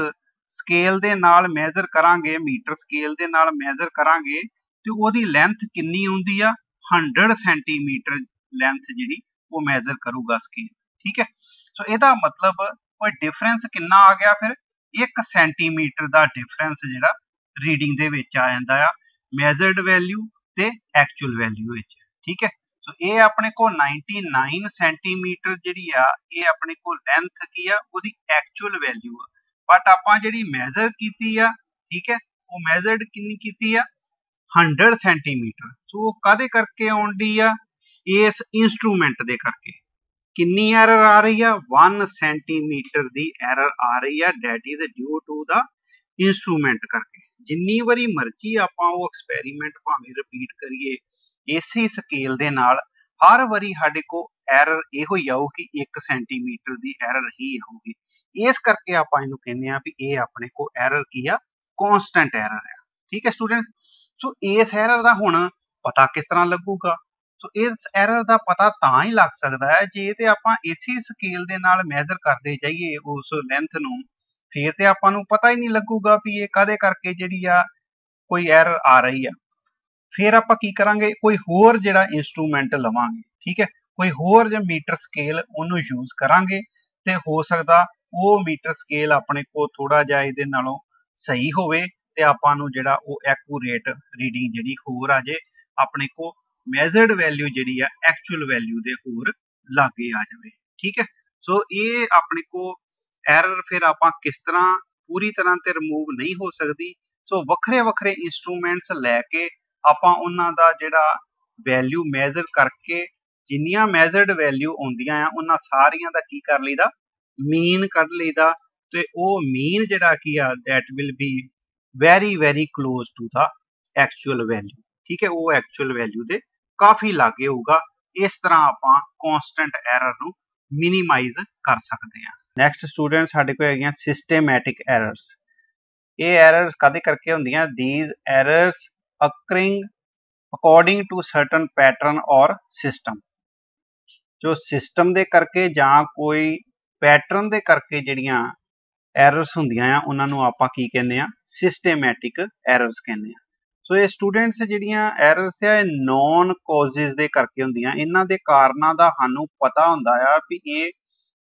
ਸਕੇਲ ਦੇ ਨਾਲ ਮੈਜ਼ਰ ਕਰਾਂਗੇ, ਮੀਟਰ ਸਕੇਲ ਦੇ ਨਾਲ ਮੈਜ਼ਰ ਕਰਾਂਗੇ, ਤੇ ਉਹਦੀ ਲੈਂਥ ਕਿੰਨੀ ਆਉਂਦੀ ਆ, 100 ਸੈਂਟੀਮੀਟਰ ਲੈਂਥ ਜਿਹੜੀ ਉਹ ਮੈਜ਼ਰ ਕਰੂਗਾ ਸਕੇਲ। ਠੀਕ ਹੈ, ਸੋ ਇਹਦਾ ਮਤਲਬ ਕੋਈ ਡਿਫਰੈਂਸ ਕਿੰਨਾ ਆ ਗਿਆ, ਫਿਰ 1 ਸੈਂਟੀਮੀਟਰ ਦਾ ਡਿਫਰੈਂਸ ਜਿਹੜਾ ਰੀਡਿੰਗ ਦੇ ਵਿੱਚ ਆ ਜਾਂਦਾ ਆ, ਮੈਜ਼ਰਡ ਵੈਲਿਊ ਤੇ ਐਕਚੁਅਲ ਵੈਲਿਊ ਵਿੱਚ। ਠੀਕ ਹੈ, ਸੋ ਇਹ ਆਪਣੇ ਕੋਲ 99 ਸੈਂਟੀਮੀਟਰ ਜਿਹੜੀ ਆ, ਇਹ ਆਪਣੇ ਕੋਲ ਲੈਂਥ ਕੀ ਆ, ਉਹਦੀ ਐਕਚੁਅਲ ਵੈਲਿਊ ਆ, ਬਟ ਆਪਾਂ ਜਿਹੜੀ ਮੈਜ਼ਰ ਕੀਤੀ ਆ, ਠੀਕ ਹੈ, ਉਹ ਮੈਜ਼ਰਡ ਕਿੰਨੀ ਕੀਤੀ ਆ, 100 ਸੈਂਟੀਮੀਟਰ। ਸੋ ਕਾਹਦੇ ਕਰਕੇ ਆਉਂਦੀ ਆ, ਇਸ ਇੰਸਟਰੂਮੈਂਟ ਦੇ ਕਰਕੇ। ਕਿੰਨੀ ਐਰਰ ਆ ਰਹੀ ਆ, 1 ਸੈਂਟੀਮੀਟਰ ਦੀ ਐਰਰ ਆ ਰਹੀ ਆ, that is due to the instrument ਕਰਕੇ। ਜਿੰਨੀ ਵਾਰੀ ਮਰਜ਼ੀ ਆਪਾਂ ਉਹ ਐਕਸਪੈਰੀਮੈਂਟ ਭਾਵੇਂ ਰਿਪੀਟ ਕਰੀਏ ਇਸੇ ਸਕੇਲ ਦੇ ਨਾਲ, ਹਰ ਵਾਰੀ ਸਾਡੇ ਕੋਲ ਐਰਰ ਇਹੋ ਹੀ ਆਊਗੀ, 1 ਸੈਂਟੀਮੀਟਰ ਦੀ ਐਰਰ ਹੀ ਆਊਗੀ। ਇਸ ਕਰਕੇ ਆਪਾਂ ਇਹਨੂੰ ਕਹਿੰਦੇ ਆ ਵੀ ਇਹ ਆਪਣੇ ਕੋਲ ਐਰਰ ਕੀ ਆ, ਕਾਂਸਟੈਂਟ ਐਰਰ ਆ। ਠੀਕ ਹੈ ਸਟੂਡੈਂਟ, ਸੋ ਇਸ ਐਰਰ ਦਾ ਹੁਣ ਪਤਾ ਕਿਸ ਤਰ੍ਹਾਂ ਲੱਗੂਗਾ, ਸੋ ਇਸ ਐਰਰ ਦਾ ਪਤਾ ਤਾਂ ਹੀ ਲੱਗ ਸਕਦਾ ਹੈ ਜੇ ਤੇ ਆਪਾਂ ਇਸੇ ਸਕੇਲ ਦੇ ਨਾਲ ਮੈਜ਼ਰ ਕਰਦੇ ਜਾਈਏ ਉਸ ਲੈਂਥ ਨੂੰ, फिर तो आपां नूं पता ही नहीं लगूगा भी ये काहदे करके जिहड़ी आ कोई एरर आ रही है। फिर आपां की करांगे, कोई होर जिहड़ा इंस्ट्रूमेंट लवांगे, ठीक है, कोई होर जिहा मीटर स्केल उहनूं यूज करांगे ते हो सकदा वो मीटर स्केल अपने को थोड़ा जिहा इहदे नालों सही होवे ते आपां नूं जिहड़ा वो एक्यूरेट रीडिंग जिहड़ी होर आ जे, अपने को मैजर्ड वैल्यू जिहड़ी आ एक्चुअल वैल्यू दे होर लागे आ जावे, ठीक है। सो ये अपने को एरर फिर आपां किस तरह पूरी तरह ते रिमूव नहीं हो सकदी। सो वखरे वखरे इंस्ट्रूमेंट्स लैके आपां उन्हां दा जिहड़ा वैल्यू मैजर करके जिन्नियां मैजर्ड वैल्यू आउंदियां आ उन्हां सारियां दा की कर लईदा, मीन कढ लईदा ते ਉਹ मीन ਜਿਹੜਾ ਕੀ ਆ that will be very very close to the actual value, ठीक है, ਉਹ actual value ਦੇ ਕਾਫੀ ਲਾਗੇ ਹੋਊਗਾ। ਇਸ ਤਰ੍ਹਾਂ ਆਪਾਂ constant error ਨੂੰ minimize ਕਰ ਸਕਦੇ ਹਾਂ। ਨੈਕਸਟ ਸਟੂਡੈਂਟ ਸਾਡੇ ਕੋਲ ਹੈਗੀਆਂ systematic errors। ਇਹ errors ਕਾਹਦੇ ਕਰਕੇ ਹੁੰਦੀਆਂ? these errors occurring according to certain pattern or system, ਜੋ ਸਿਸਟਮ ਦੇ ਕਰਕੇ ਜਾਂ ਕੋਈ ਪੈਟਰਨ ਦੇ ਕਰਕੇ ਜਿਹੜੀਆਂ एरर्स ਹੁੰਦੀਆਂ ਆ ਉਹਨਾਂ ਨੂੰ ਆਪਾਂ ਕੀ ਕਹਿੰਦੇ ਆ? ਸਿਸਟੇਮੈਟਿਕ ਐਰਰਸ ਕਹਿੰਦੇ ਆ। ਸੋ ਇਹ ਸਟੂਡੈਂਟਸ ਜਿਹੜੀਆਂ ਐਰਰਸ ਆ ਇਹ ਨੌਨ ਕਾਜ਼ਸ ਦੇ ਕਰਕੇ ਹੁੰਦੀਆਂ, ਇਹਨਾਂ ਦੇ ਕਾਰਨਾਂ ਦਾ ਸਾਨੂੰ ਪਤਾ ਹੁੰਦਾ ਆ ਵੀ ਇਹ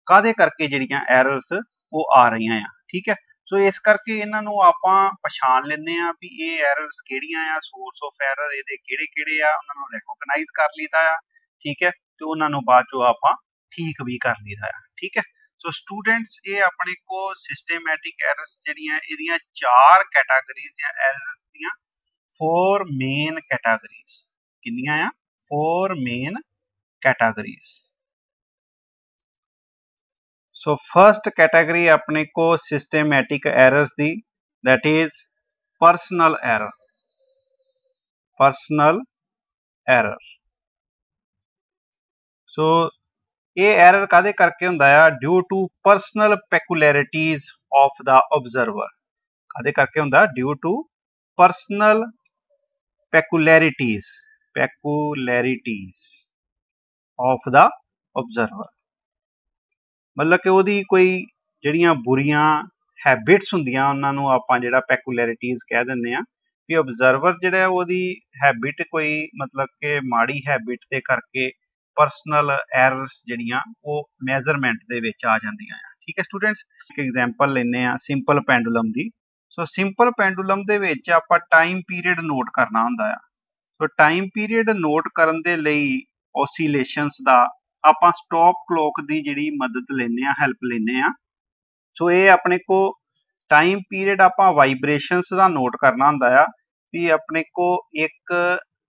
ਕਾਹਦੇ ਕਰਕੇ ਜਿਹੜੀਆਂ ਐਰਰਸ ਉਹ ਆ ਰਹੀਆਂ ਆ, ਠੀਕ ਹੈ। ਸੋ ਇਸ ਕਰਕੇ ਇਹਨਾਂ ਨੂੰ ਆਪਾਂ ਪਛਾਣ ਲੈਂਦੇ ਆ ਵੀ ਇਹ ਐਰਰਸ ਕਿਹੜੀਆਂ ਆ, ਸੋਰਸ ਆਫ ਐਰਰ ਇਹਦੇ ਕਿਹੜੇ ਕਿਹੜੇ ਆ, ਉਹਨਾਂ ਨੂੰ ਰੈਕੋਗਨਾਈਜ਼ ਕਰ ਲਈਦਾ ਆ, ਠੀਕ ਹੈ, ਤੇ ਉਹਨਾਂ ਨੂੰ ਬਾਅਦ ਚੋਂ ਆਪਾਂ ਠੀਕ ਵੀ ਕਰ ਲਈਦਾ ਆ, ਠੀਕ ਹੈ। ਸੋ ਸਟੂਡੈਂਟਸ ਇਹ ਆਪਣੇ ਕੋ ਸਿਸਟੇਮੈਟਿਕ ਐਰਰਸ ਜਿਹੜੀਆਂ ਇਹਦੀਆਂ 4 ਕੈਟਾਗਰੀਜ਼ ਆ ਐਰਰਸ ਦੀਆਂ, 4 ਮੇਨ ਕੈਟਾਗਰੀਜ਼। ਕਿੰਨੀਆਂ ਆ? 4 main categories. So first category ਆਪਣੇ ਕੋ ਸਿਸਟੇਮੈਟਿਕ ਐਰਰਸ ਦੀ, that is personal error. Personal error. So ਇਹ ਐਰਰ ਕਾਹਦੇ ਕਰਕੇ ਹੁੰਦਾ ਆ? Due to personal peculiarities of the observer. ਕਾਹਦੇ ਕਰਕੇ ਹੁੰਦਾ? Due to personal peculiarities of the observer. ਮਤਲਬ ਕਿ ਉਹਦੀ ਕੋਈ ਜਿਹੜੀਆਂ ਬੁਰੀਆਂ ਹੈਬਿਟਸ ਹੁੰਦੀਆਂ ਉਹਨਾਂ ਨੂੰ ਆਪਾਂ ਜਿਹੜਾ ਪੈਕੂਲੈਰਿਟੀਜ਼ ਕਹਿ ਦਿੰਦੇ ਆ ਵੀ ਆਬਜ਼ਰਵਰ ਜਿਹੜਾ ਉਹਦੀ ਹੈਬਿਟ ਕੋਈ ਮਤਲਬ ਕਿ ਮਾੜੀ ਹੈਬਿਟ ਦੇ ਕਰਕੇ ਪਰਸਨਲ ਐਰਰਸ ਜਿਹੜੀਆਂ ਉਹ ਮੈਜ਼ਰਮੈਂਟ ਦੇ ਵਿੱਚ ਆ ਜਾਂਦੀਆਂ ਆ, ਠੀਕ ਹੈ ਸਟੂਡੈਂਟਸ। ਇੱਕ ਐਗਜ਼ਾਮਪਲ ਲੈਂਦੇ ਆ ਸਿੰਪਲ ਪੈਂਡੂਲਮ ਦੀ। ਸੋ ਸਿੰਪਲ ਪੈਂਡੂਲਮ ਦੇ ਵਿੱਚ ਆਪਾਂ ਟਾਈਮ ਪੀਰੀਅਡ ਨੋਟ ਕਰਨਾ ਹੁੰਦਾ ਆ। ਸੋ ਟਾਈਮ ਪੀਰੀਅਡ ਨੋਟ ਕਰਨ ਦੇ ਲਈ ਓਸੀਲੇਸ਼ਨਸ ਦਾ ਆਪਾਂ ਸਟਾਪ ਕਲੋਕ ਦੀ ਜਿਹੜੀ ਮਦਦ ਲੈਂਦੇ ਆ, ਹੈਲਪ ਲੈਂਦੇ ਆ। ਸੋ ਇਹ ਆਪਣੇ ਕੋ ਟਾਈਮ ਪੀਰੀਅਡ ਆਪਾਂ ਵਾਈਬ੍ਰੇਸ਼ਨਸ ਦਾ ਨੋਟ ਕਰਨਾ ਹੁੰਦਾ ਆ ਵੀ ਆਪਣੇ ਕੋ ਇੱਕ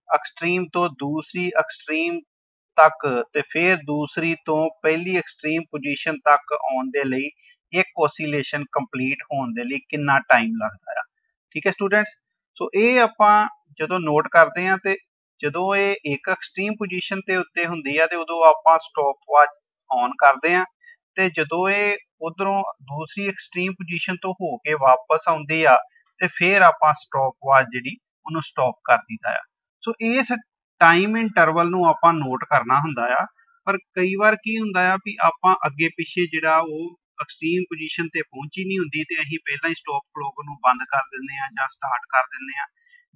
ਐਕਸਟ੍ਰੀਮ ਤੋਂ ਦੂਸਰੀ ਐਕਸਟ੍ਰੀਮ ਤੱਕ ਤੇ ਫਿਰ ਦੂਸਰੀ ਤੋਂ ਪਹਿਲੀ ਐਕਸਟ੍ਰੀਮ ਪੋਜੀਸ਼ਨ ਤੱਕ ਆਉਣ ਦੇ ਲਈ ਇੱਕ ਓਸੀਲੇਸ਼ਨ ਕੰਪਲੀਟ ਹੋਣ ਦੇ ਲਈ ਕਿੰਨਾ ਟਾਈਮ ਲੱਗਦਾ ਆ, ਠੀਕ ਹੈ ਸਟੂਡੈਂਟਸ। ਸੋ ਇਹ ਆਪਾਂ ਜਦੋਂ ਨੋਟ ਕਰਦੇ ਆ ਤੇ ਜਦੋਂ ਇਹ ਇੱਕ ਐਕਸਟ੍ਰੀਮ ਪੋਜੀਸ਼ਨ ਤੇ ਉੱਤੇ ਹੁੰਦੀ ਆ ਤੇ ਉਦੋਂ ਆਪਾਂ ਸਟਾਪ ਵਾਚ ਔਨ ਕਰਦੇ ਆ ਤੇ ਜਦੋਂ ਇਹ ਉਧਰੋਂ ਦੂਸਰੀ ਐਕਸਟ੍ਰੀਮ ਪੋਜੀਸ਼ਨ ਤੋਂ ਹੋ ਕੇ ਵਾਪਸ ਆਉਂਦੀ ਆ ਤੇ ਫਿਰ ਆਪਾਂ ਸਟਾਪ ਵਾਚ ਜਿਹੜੀ ਉਹਨੂੰ ਸਟਾਪ ਕਰ ਦਿੱਤਾ ਆ। ਸੋ ਇਸ ਟਾਈਮ ਇੰਟਰਵਲ ਨੂੰ ਆਪਾਂ ਨੋਟ ਕਰਨਾ ਹੁੰਦਾ ਆ, ਪਰ ਕਈ ਵਾਰ ਕੀ ਹੁੰਦਾ ਆ ਵੀ ਆਪਾਂ ਅੱਗੇ ਪਿੱਛੇ ਜਿਹੜਾ ਉਹ ਐਕਸਟ੍ਰੀਮ ਪੋਜੀਸ਼ਨ ਤੇ ਪਹੁੰਚੀ ਨਹੀਂ ਹੁੰਦੀ ਤੇ ਅਸੀਂ ਪਹਿਲਾਂ ਹੀ ਸਟਾਪ ਕਲੋਕ ਨੂੰ ਬੰਦ ਕਰ ਦਿੰਦੇ ਆ ਜਾਂ ਸਟਾਰਟ ਕਰ ਦਿੰਦੇ ਆ,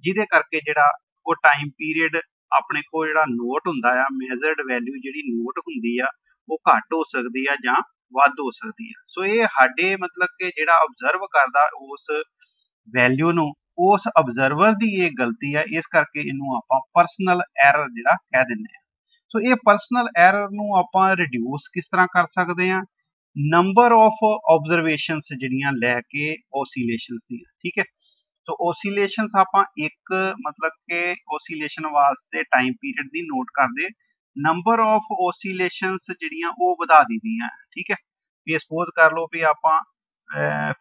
ਜਿਹਦੇ ਕਰਕੇ ਜਿਹੜਾ ਉਹ ਟਾਈਮ ਪੀਰੀਅਡ ਆਪਣੇ ਕੋਲ ਜਿਹੜਾ ਨੋਟ ਹੁੰਦਾ ਆ, ਮੈਜ਼ਰਡ ਵੈਲਿਊ ਜਿਹੜੀ ਨੋਟ ਹੁੰਦੀ ਆ ਉਹ ਘੱਟ ਹੋ ਸਕਦੀ ਆ ਜਾਂ ਵੱਧ ਹੋ ਸਕਦੀ ਆ। ਸੋ ਇਹ ਸਾਡੇ ਮਤਲਬ ਕਿ ਜਿਹੜਾ ਆਬਜ਼ਰਵ ਕਰਦਾ ਉਸ ਵੈਲਿਊ ਨੂੰ, ਉਸ ਆਬਜ਼ਰਵਰ ਦੀ ਇਹ ਗਲਤੀ ਆ, ਇਸ ਕਰਕੇ ਇਹਨੂੰ ਆਪਾਂ ਪਰਸਨਲ ਐਰਰ ਜਿਹੜਾ ਕਹਿ ਦਿੰਦੇ ਆ। ਸੋ ਇਹ ਪਰਸਨਲ ਐਰਰ ਨੂੰ ਆਪਾਂ ਰਿਡਿਊਸ ਕਿਸ ਤਰ੍ਹਾਂ ਕਰ ਸਕਦੇ ਆ? ਨੰਬਰ ਆਫ ਆਬਜ਼ਰਵੇਸ਼ਨਸ ਜਿਹੜੀਆਂ ਲੈ ਕੇ ਓਸੀਲੇਸ਼ਨਸ ਦੀਆਂ, ਠੀਕ ਹੈ। ਸੋ ਓਸੀਲੇਸ਼ਨਸ ਆਪਾਂ ਇੱਕ ਮਤਲਬ ਕਿ ਓਸੀਲੇਸ਼ਨ ਵਾਸਤੇ ਟਾਈਮ ਪੀਰੀਅਡ ਦੀ ਨੋਟ ਕਰਦੇ, ਨੰਬਰ ਆਫ ਓਸੀਲੇਸ਼ਨਸ ਜਿਹੜੀਆਂ ਉਹ ਵਧਾ ਦਿੰਦੀਆਂ, ਠੀਕ ਹੈ। ਵੀ ਸਪੋਜ਼ ਕਰ ਲਓ ਵੀ ਆਪਾਂ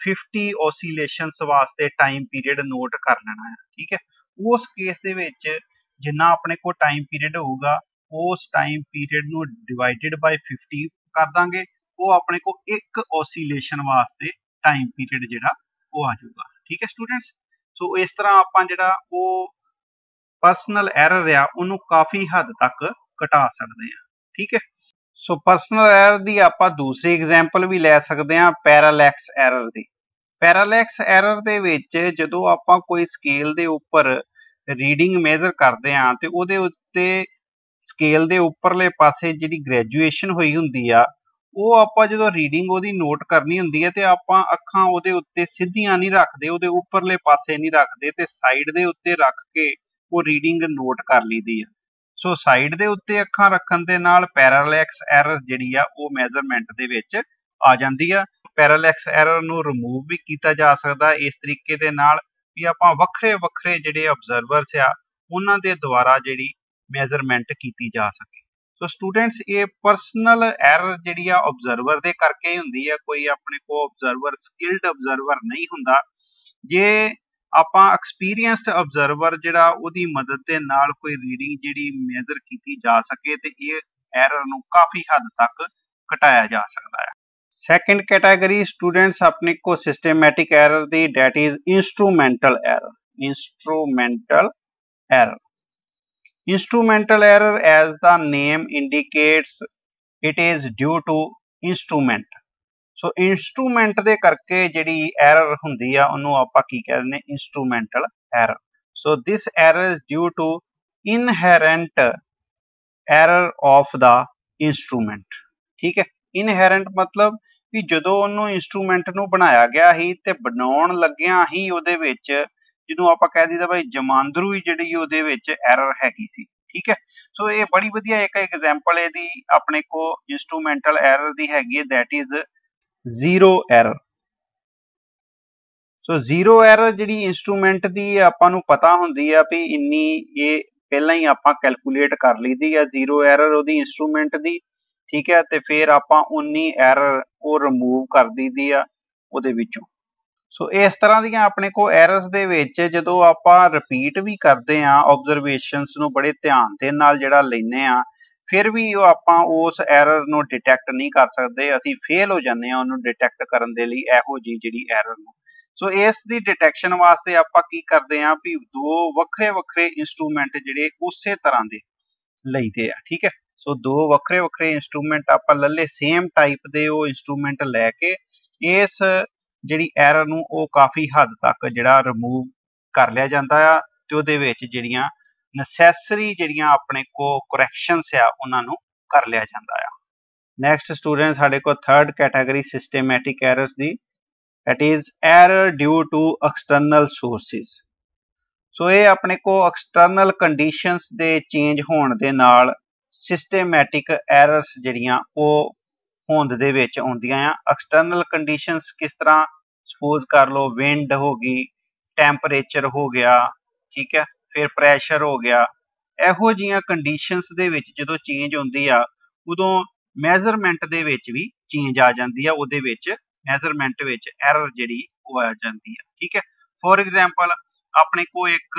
50 ਓਸੀਲੇਸ਼ਨਸ ਵਾਸਤੇ ਟਾਈਮ ਪੀਰੀਅਡ ਨੋਟ ਕਰ ਲੈਣਾ ਹੈ, ਠੀਕ ਹੈ। ਉਸ ਕੇਸ ਦੇ ਵਿੱਚ ਜਿੰਨਾ ਆਪਣੇ ਕੋਲ ਟਾਈਮ ਪੀਰੀਅਡ ਹੋਊਗਾ ਉਸ ਟਾਈਮ ਪੀਰੀਅਡ ਨੂੰ ਡਿਵਾਈਡਡ ਬਾਈ 50 ਕਰ ਦਾਂਗੇ, ਉਹ ਆਪਣੇ ਕੋਲ ਇੱਕ ਓਸੀਲੇਸ਼ਨ ਵਾਸਤੇ ਟਾਈਮ ਪੀਰੀਅਡ ਜਿਹੜਾ ਉਹ ਆ ਜਾਊਗਾ, ਠੀਕ ਹੈ ਸਟੂਡੈਂਟਸ। ਸੋ ਇਸ ਤਰ੍ਹਾਂ ਆਪਾਂ ਜਿਹੜਾ ਉਹ ਪਰਸਨਲ ਐਰਰ ਆ ਉਹਨੂੰ ਕਾਫੀ ਹੱਦ ਤੱਕ ਘਟਾ ਸਕਦੇ ਆ, ਠੀਕ ਹੈ। ਸੋ ਪਰਸਨਲ ਐਰਰ ਦੀ ਆਪਾਂ ਦੂਸਰੀ ਐਗਜ਼ਾਮਪਲ ਵੀ ਲੈ ਸਕਦੇ ਆ ਪੈਰਾਲੈਕਸ ਐਰਰ ਦੀ। ਪੈਰਾਲੈਕਸ ਐਰਰ ਦੇ ਵਿੱਚ ਜਦੋਂ ਆਪਾਂ ਕੋਈ ਸਕੇਲ ਦੇ ਉੱਪਰ ਰੀਡਿੰਗ ਮੇਜ਼ਰ ਕਰਦੇ ਹਾਂ ਤੇ ਉਹਦੇ ਉੱਤੇ ਸਕੇਲ ਦੇ ਉੱਪਰਲੇ ਪਾਸੇ ਜਿਹੜੀ ਗ੍ਰੈਜੂਏਸ਼ਨ ਹੋਈ ਹੁੰਦੀ ਆ ਉਹ ਆਪਾਂ ਜਦੋਂ ਰੀਡਿੰਗ ਉਹਦੀ ਨੋਟ ਕਰਨੀ ਹੁੰਦੀ ਹੈ ਤੇ ਆਪਾਂ ਅੱਖਾਂ ਉਹਦੇ ਉੱਤੇ ਸਿੱਧੀਆਂ ਨਹੀਂ ਰੱਖਦੇ, ਉਹਦੇ ਉੱਪਰਲੇ ਪਾਸੇ ਨਹੀਂ ਰੱਖਦੇ ਤੇ ਸਾਈਡ ਦੇ ਉੱਤੇ ਰੱਖ ਕੇ ਉਹ ਰੀਡਿੰਗ ਨੋਟ ਕਰ ਲਈਦੀ ਆ। ਸੋ ਸਾਈਡ ਦੇ ਉੱਤੇ ਅੱਖਾਂ ਰੱਖਣ ਦੇ ਨਾਲ ਪੈਰਾਲੈਕਸ ਐਰਰ ਜਿਹੜੀ ਆ ਉਹ ਮੈਜ਼ਰਮੈਂਟ ਦੇ ਵਿੱਚ ਆ ਜਾਂਦੀ ਆ। ਪੈਰਾਲੈਕਸ ਐਰਰ ਨੂੰ ਰਿਮੂਵ ਵੀ ਕੀਤਾ ਜਾ ਸਕਦਾ ਇਸ ਤਰੀਕੇ ਦੇ ਨਾਲ ਵੀ ਆਪਾਂ ਵੱਖਰੇ ਵੱਖਰੇ ਜਿਹੜੇ ਆਬਜ਼ਰਵਰਸ ਆ ਉਹਨਾਂ ਦੇ ਦੁਆਰਾ ਜਿਹੜੀ ਮੈਜ਼ਰਮੈਂਟ ਕੀਤੀ ਜਾ ਸਕੇ। ਸੋ ਸਟੂਡੈਂਟਸ ਇਹ ਪਰਸਨਲ ਐਰਰ ਜਿਹੜੀ ਆ ਆਬਜ਼ਰਵਰ ਦੇ ਕਰਕੇ ਹੀ ਹੁੰਦੀ ਆ, ਕੋਈ ਆਪਣੇ ਕੋ ਆਬਜ਼ਰਵਰ ਸਕਿਲਡ ਆਬਜ਼ਰਵਰ ਨਹੀਂ ਹੁੰਦਾ। ਜੇ ਆਪਾਂ ਐਕਸਪੀਰੀਅੰਸਡ ਆਬਜ਼ਰਵਰ ਜਿਹੜਾ ਉਹਦੀ ਮਦਦ ਦੇ ਨਾਲ ਕੋਈ ਰੀਡਿੰਗ ਜਿਹੜੀ ਮੇਜ਼ਰ ਕੀਤੀ ਜਾ ਸਕੇ ਤੇ ਇਹ ਐਰਰ ਨੂੰ ਕਾਫੀ ਹੱਦ ਤੱਕ ਘਟਾਇਆ ਜਾ ਸਕਦਾ ਹੈ। ਸੈਕੰਡ ਕੈਟਾਗਰੀ ਸਟੂਡੈਂਟਸ ਆਪਣੇ ਕੋ ਸਿਸਟਮੈਟਿਕ ਐਰਰ ਦੀ, that is instrumental error. Instrumental error. Instrumental error, as the name indicates, it is due to instrument. So instrument ਦੇ ਕਰਕੇ ਜਿਹੜੀ error ਹੁੰਦੀ ਆ ਉਹਨੂੰ ਆਪਾਂ ਕੀ ਕਹਿੰਦੇ ਨੇ, instrumental error. So this error is due to inherent error of the instrument. ਠੀਕ ਹੈ, inherent ਮਤਲਬ ਵੀ ਜਦੋਂ ਉਹਨੂੰ ਇੰਸਟਰੂਮੈਂਟ ਨੂੰ ਬਣਾਇਆ ਗਿਆ ਸੀ ਤੇ ਬਣਾਉਣ ਲੱਗਿਆਂ ਹੀ ਉਹਦੇ ਵਿੱਚ ਜਿਹਨੂੰ ਆਪਾਂ ਕਹਿ ਦਈਦਾ ਭਾਈ ਜਮਾਂਦਰੂ ਹੀ ਜਿਹੜੀ ਉਹਦੇ ਵਿੱਚ ਐਰਰ ਹੈਗੀ ਸੀ। ਠੀਕ ਹੈ, ਸੋ ਇਹ ਬੜੀ ਵਧੀਆ ਇੱਕ ਐਗਜ਼ਾਮਪਲ ਇਹਦੀ ਆਪਣੇ ਕੋ ਇੰਸਟਰੂਮੈਂਟਲ ਐਰਰ ਦੀ ਹੈਗੀ ਹੈ, that is zero error. So zero error ਜਿਹੜੀ ਇੰਸਟਰੂਮੈਂਟ ਦੀ ਆਪਾਂ ਨੂੰ ਪਤਾ ਹੁੰਦੀ ਆ ਵੀ ਇੰਨੀ ਇਹ ਪਹਿਲਾਂ ਹੀ ਆਪਾਂ ਕੈਲਕੂਲੇਟ ਕਰ ਲਈਦੀ ਆ ਜ਼ੀਰੋ ਐਰਰ ਉਹਦੀ ਇੰਸਟਰੂਮੈਂਟ ਦੀ। ਠੀਕ ਹੈ, ਤੇ ਫਿਰ ਆਪਾਂ ਉਨੀ ਐਰਰ ਉਹ ਰਿਮੂਵ ਕਰ ਦਈਦੀ ਆ ਉਹਦੇ ਵਿੱਚੋਂ। ਸੋ ਇਸ ਤਰ੍ਹਾਂ ਦੀਆਂ ਆਪਣੇ ਕੋਲ ਐਰਰਸ ਦੇ ਵਿੱਚ ਜਦੋਂ ਆਪਾਂ ਰਿਪੀਟ ਵੀ ਕਰਦੇ ਹਾਂ ਆਬਜ਼ਰਵੇਸ਼ਨਸ ਨੂੰ ਬੜੇ ਧਿਆਨ ਦੇ ਨਾਲ ਜਿਹੜਾ ਲੈਂਦੇ ਆ, ਫਿਰ ਵੀ ਉਹ ਆਪਾਂ ਉਸ ਐਰਰ ਨੂੰ ਡਿਟੈਕਟ ਨਹੀਂ ਕਰ ਸਕਦੇ, ਅਸੀਂ ਫੇਲ ਹੋ ਜਾਂਦੇ ਹਾਂ ਉਹਨੂੰ ਡਿਟੈਕਟ ਕਰਨ ਦੇ ਲਈ ਇਹੋ ਜਿਹੀ ਜਿਹੜੀ ਐਰਰ ਨੂੰ। ਸੋ ਇਸ ਦੀ ਡਿਟੈਕਸ਼ਨ ਵਾਸਤੇ ਆਪਾਂ ਕੀ ਕਰਦੇ ਹਾਂ ਵੀ ਦੋ ਵੱਖਰੇ ਵੱਖਰੇ ਇੰਸਟਰੂਮੈਂਟ ਜਿਹੜੇ ਉਸੇ ਤਰ੍ਹਾਂ ਦੇ ਲਈਦੇ ਆ। ਠੀਕ ਹੈ, ਸੋ ਦੋ ਵੱਖਰੇ ਵੱਖਰੇ ਇੰਸਟਰੂਮੈਂਟ ਆਪਾਂ ਲੱਲੇ, ਸੇਮ ਟਾਈਪ ਦੇ ਉਹ ਇੰਸਟਰੂਮੈਂਟ ਲੈ ਕੇ ਇਸ ਜਿਹੜੀ ਐਰਰ ਨੂੰ ਉਹ ਕਾਫੀ ਹੱਦ ਤੱਕ ਜਿਹੜਾ ਰਿਮੂਵ ਕਰ ਲਿਆ ਜਾਂਦਾ ਆ ਤੇ ਉਹਦੇ ਵਿੱਚ ਜਿਹੜੀਆਂ ਨੈਸੈਸਰੀ ਜਿਹੜੀਆਂ ਆਪਣੇ ਕੋ ਕਰੈਕਸ਼ਨਸ ਆ ਉਹਨਾਂ ਨੂੰ ਕਰ ਲਿਆ ਜਾਂਦਾ ਆ। ਨੈਕਸਟ ਸਟੂਡੈਂਟ ਸਾਡੇ ਕੋਲ ਥਰਡ ਕੈਟਾਗਰੀ ਸਿਸਟਮੈਟਿਕ ਐਰਰਸ ਦੀ, that is error due to external sources. ਸੋ ਇਹ ਆਪਣੇ ਕੋ ਐਕਸਟਰਨਲ ਕੰਡੀਸ਼ਨਸ ਦੇ ਚੇਂਜ ਹੋਣ ਦੇ ਨਾਲ ਸਿਸਟਮੈਟਿਕ ਐਰਰਸ ਜਿਹੜੀਆਂ ਉਹ ਹੋਂਦ ਦੇ ਵਿੱਚ ਆਉਂਦੀਆਂ ਆ। ਐਕਸਟਰਨਲ ਕੰਡੀਸ਼ਨਸ ਕਿਸ ਤਰ੍ਹਾਂ, ਸਪੋਜ਼ ਕਰ ਲਓ ਵਿੰਡ ਹੋ ਗਈ, ਟੈਂਪਰੇਚਰ ਹੋ ਗਿਆ, ਠੀਕ ਹੈ, ਫਿਰ ਪ੍ਰੈਸ਼ਰ ਹੋ ਗਿਆ। ਇਹੋ ਜਿਹੀਆਂ ਕੰਡੀਸ਼ਨਸ ਦੇ ਵਿੱਚ ਜਦੋਂ ਚੇਂਜ ਹੁੰਦੀ ਆ ਉਦੋਂ ਮੈਜ਼ਰਮੈਂਟ ਦੇ ਵਿੱਚ ਵੀ ਚੇਂਜ ਆ ਜਾਂਦੀ ਆ, ਉਹਦੇ ਵਿੱਚ ਮੈਜ਼ਰਮੈਂਟ ਵਿੱਚ ਐਰਰ ਜਿਹੜੀ ਉਹ ਆ ਜਾਂਦੀ ਆ। ਠੀਕ ਹੈ, ਫੋਰ ਐਗਜ਼ਾਮਪਲ ਆਪਣੇ ਕੋਲ ਇੱਕ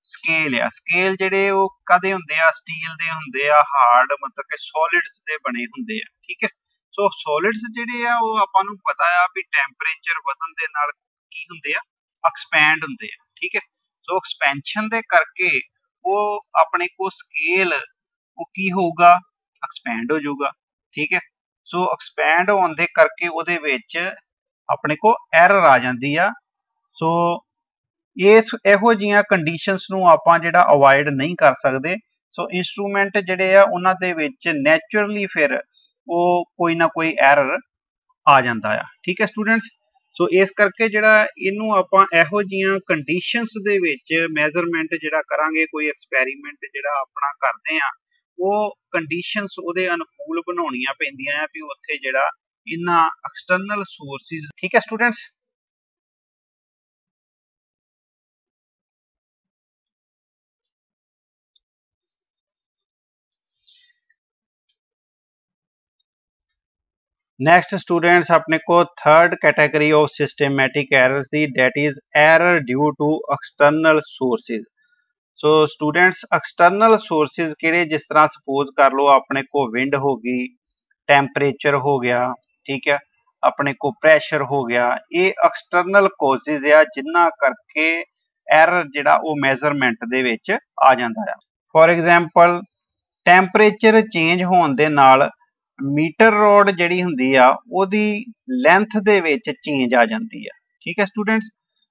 ਸਕੇਲ ਆ, ਸਕੇਲ ਜਿਹੜੇ ਉਹ ਕਾਹਦੇ ਹੁੰਦੇ ਆ, ਸਟੀਲ ਦੇ ਹੁੰਦੇ ਆ, ਹਾਰਡ ਮਤਲਬ ਕਿ ਸੋਲਿਡਸ ਦੇ ਬਣੇ ਹੁੰਦੇ ਆ। ਠੀਕ ਹੈ, ਸੋ ਸੋਲਿਡਸ ਜਿਹੜੇ ਆ ਉਹ ਆਪਾਂ ਨੂੰ ਪਤਾ ਆ ਵੀ ਟੈਂਪਰੇਚਰ ਵਧਣ ਦੇ ਨਾਲ ਕੀ ਹੁੰਦੇ ਆ, ਐਕਸਪੈਂਡ ਹੁੰਦੇ ਆ। ਠੀਕ ਹੈ, ਸੋ ਐਕਸਪੈਂਸ਼ਨ ਦੇ ਕਰਕੇ ਉਹ ਆਪਣੇ ਕੋ ਸਕੇਲ ਉਹ ਕੀ ਹੋਊਗਾ, ਐਕਸਪੈਂਡ ਹੋ ਜਾਊਗਾ। ਠੀਕ ਹੈ, ਸੋ ਐਕਸਪੈਂਡ ਹੋਣ ਦੇ ਕਰਕੇ ਉਹਦੇ ਵਿੱਚ ਆਪਣੇ ਕੋ ਐਰਰ ਆ ਜਾਂਦੀ ਆ। ਸੋ ਇਹੋ ਜਿਹੀਆਂ ਕੰਡੀਸ਼ਨਸ ਨੂੰ ਆਪਾਂ ਜਿਹੜਾ ਅਵੋਇਡ ਨਹੀਂ ਕਰ ਸਕਦੇ। ਸੋ ਇੰਸਟਰੂਮੈਂਟ ਜਿਹੜੇ ਆ ਉਹਨਾਂ ਦੇ ਵਿੱਚ ਨੈਚੁਰਲੀ ਫਿਰ ਉਹ ਕੋਈ ਨਾ ਕੋਈ ਐਰਰ ਆ ਜਾਂਦਾ ਆ। ਠੀਕ ਹੈ ਸਟੂਡੈਂਟਸ, ਸੋ ਇਸ ਕਰਕੇ ਜਿਹੜਾ ਇਹਨੂੰ ਆਪਾਂ ਇਹੋ ਜਿਹੀਆਂ ਕੰਡੀਸ਼ਨਸ ਦੇ ਵਿੱਚ ਮੈਜ਼ਰਮੈਂਟ ਜਿਹੜਾ ਕਰਾਂਗੇ, ਕੋਈ ਐਕਸਪੈਰੀਮੈਂਟ ਜਿਹੜਾ ਆਪਣਾ ਕਰਦੇ ਆ, ਉਹ ਕੰਡੀਸ਼ਨਸ ਉਹਦੇ ਅਨੁਕੂਲ ਬਣਾਉਣੀਆਂ ਪੈਂਦੀਆਂ ਆ ਵੀ ਉੱਥੇ ਜਿਹੜਾ ਇਹਨਾਂ ਐਕਸਟਰਨਲ ਸੋਰਸਿਸ। ਠੀਕ ਹੈ ਸਟੂਡੈਂਟਸ, नेक्स्ट स्टूडेंट्स अपने को third category of systematic errors दी, that is error due to external sources. So students external sources किहड़े, जिस तरह सपोज कर लो अपने को विंड हो गई, टैंपरेचर हो गया, ठीक है, अपने को प्रैशर हो गया, ये एक्सटर्नल कॉजेज आ जिन्हां करके एरर जिहड़ा वो मेजरमेंट दे विच आ जांदा है। फॉर एग्जाम्पल टैंपरेचर चेंज होने दे नाल मीटर रोड ਜਿਹੜੀ ਹੁੰਦੀ ਆ ਉਹਦੀ ਲੈਂਥ ਦੇ ਵਿੱਚ ਚੇਂਜ ਆ ਜਾਂਦੀ ਆ। ठीक है स्टूडेंट्स।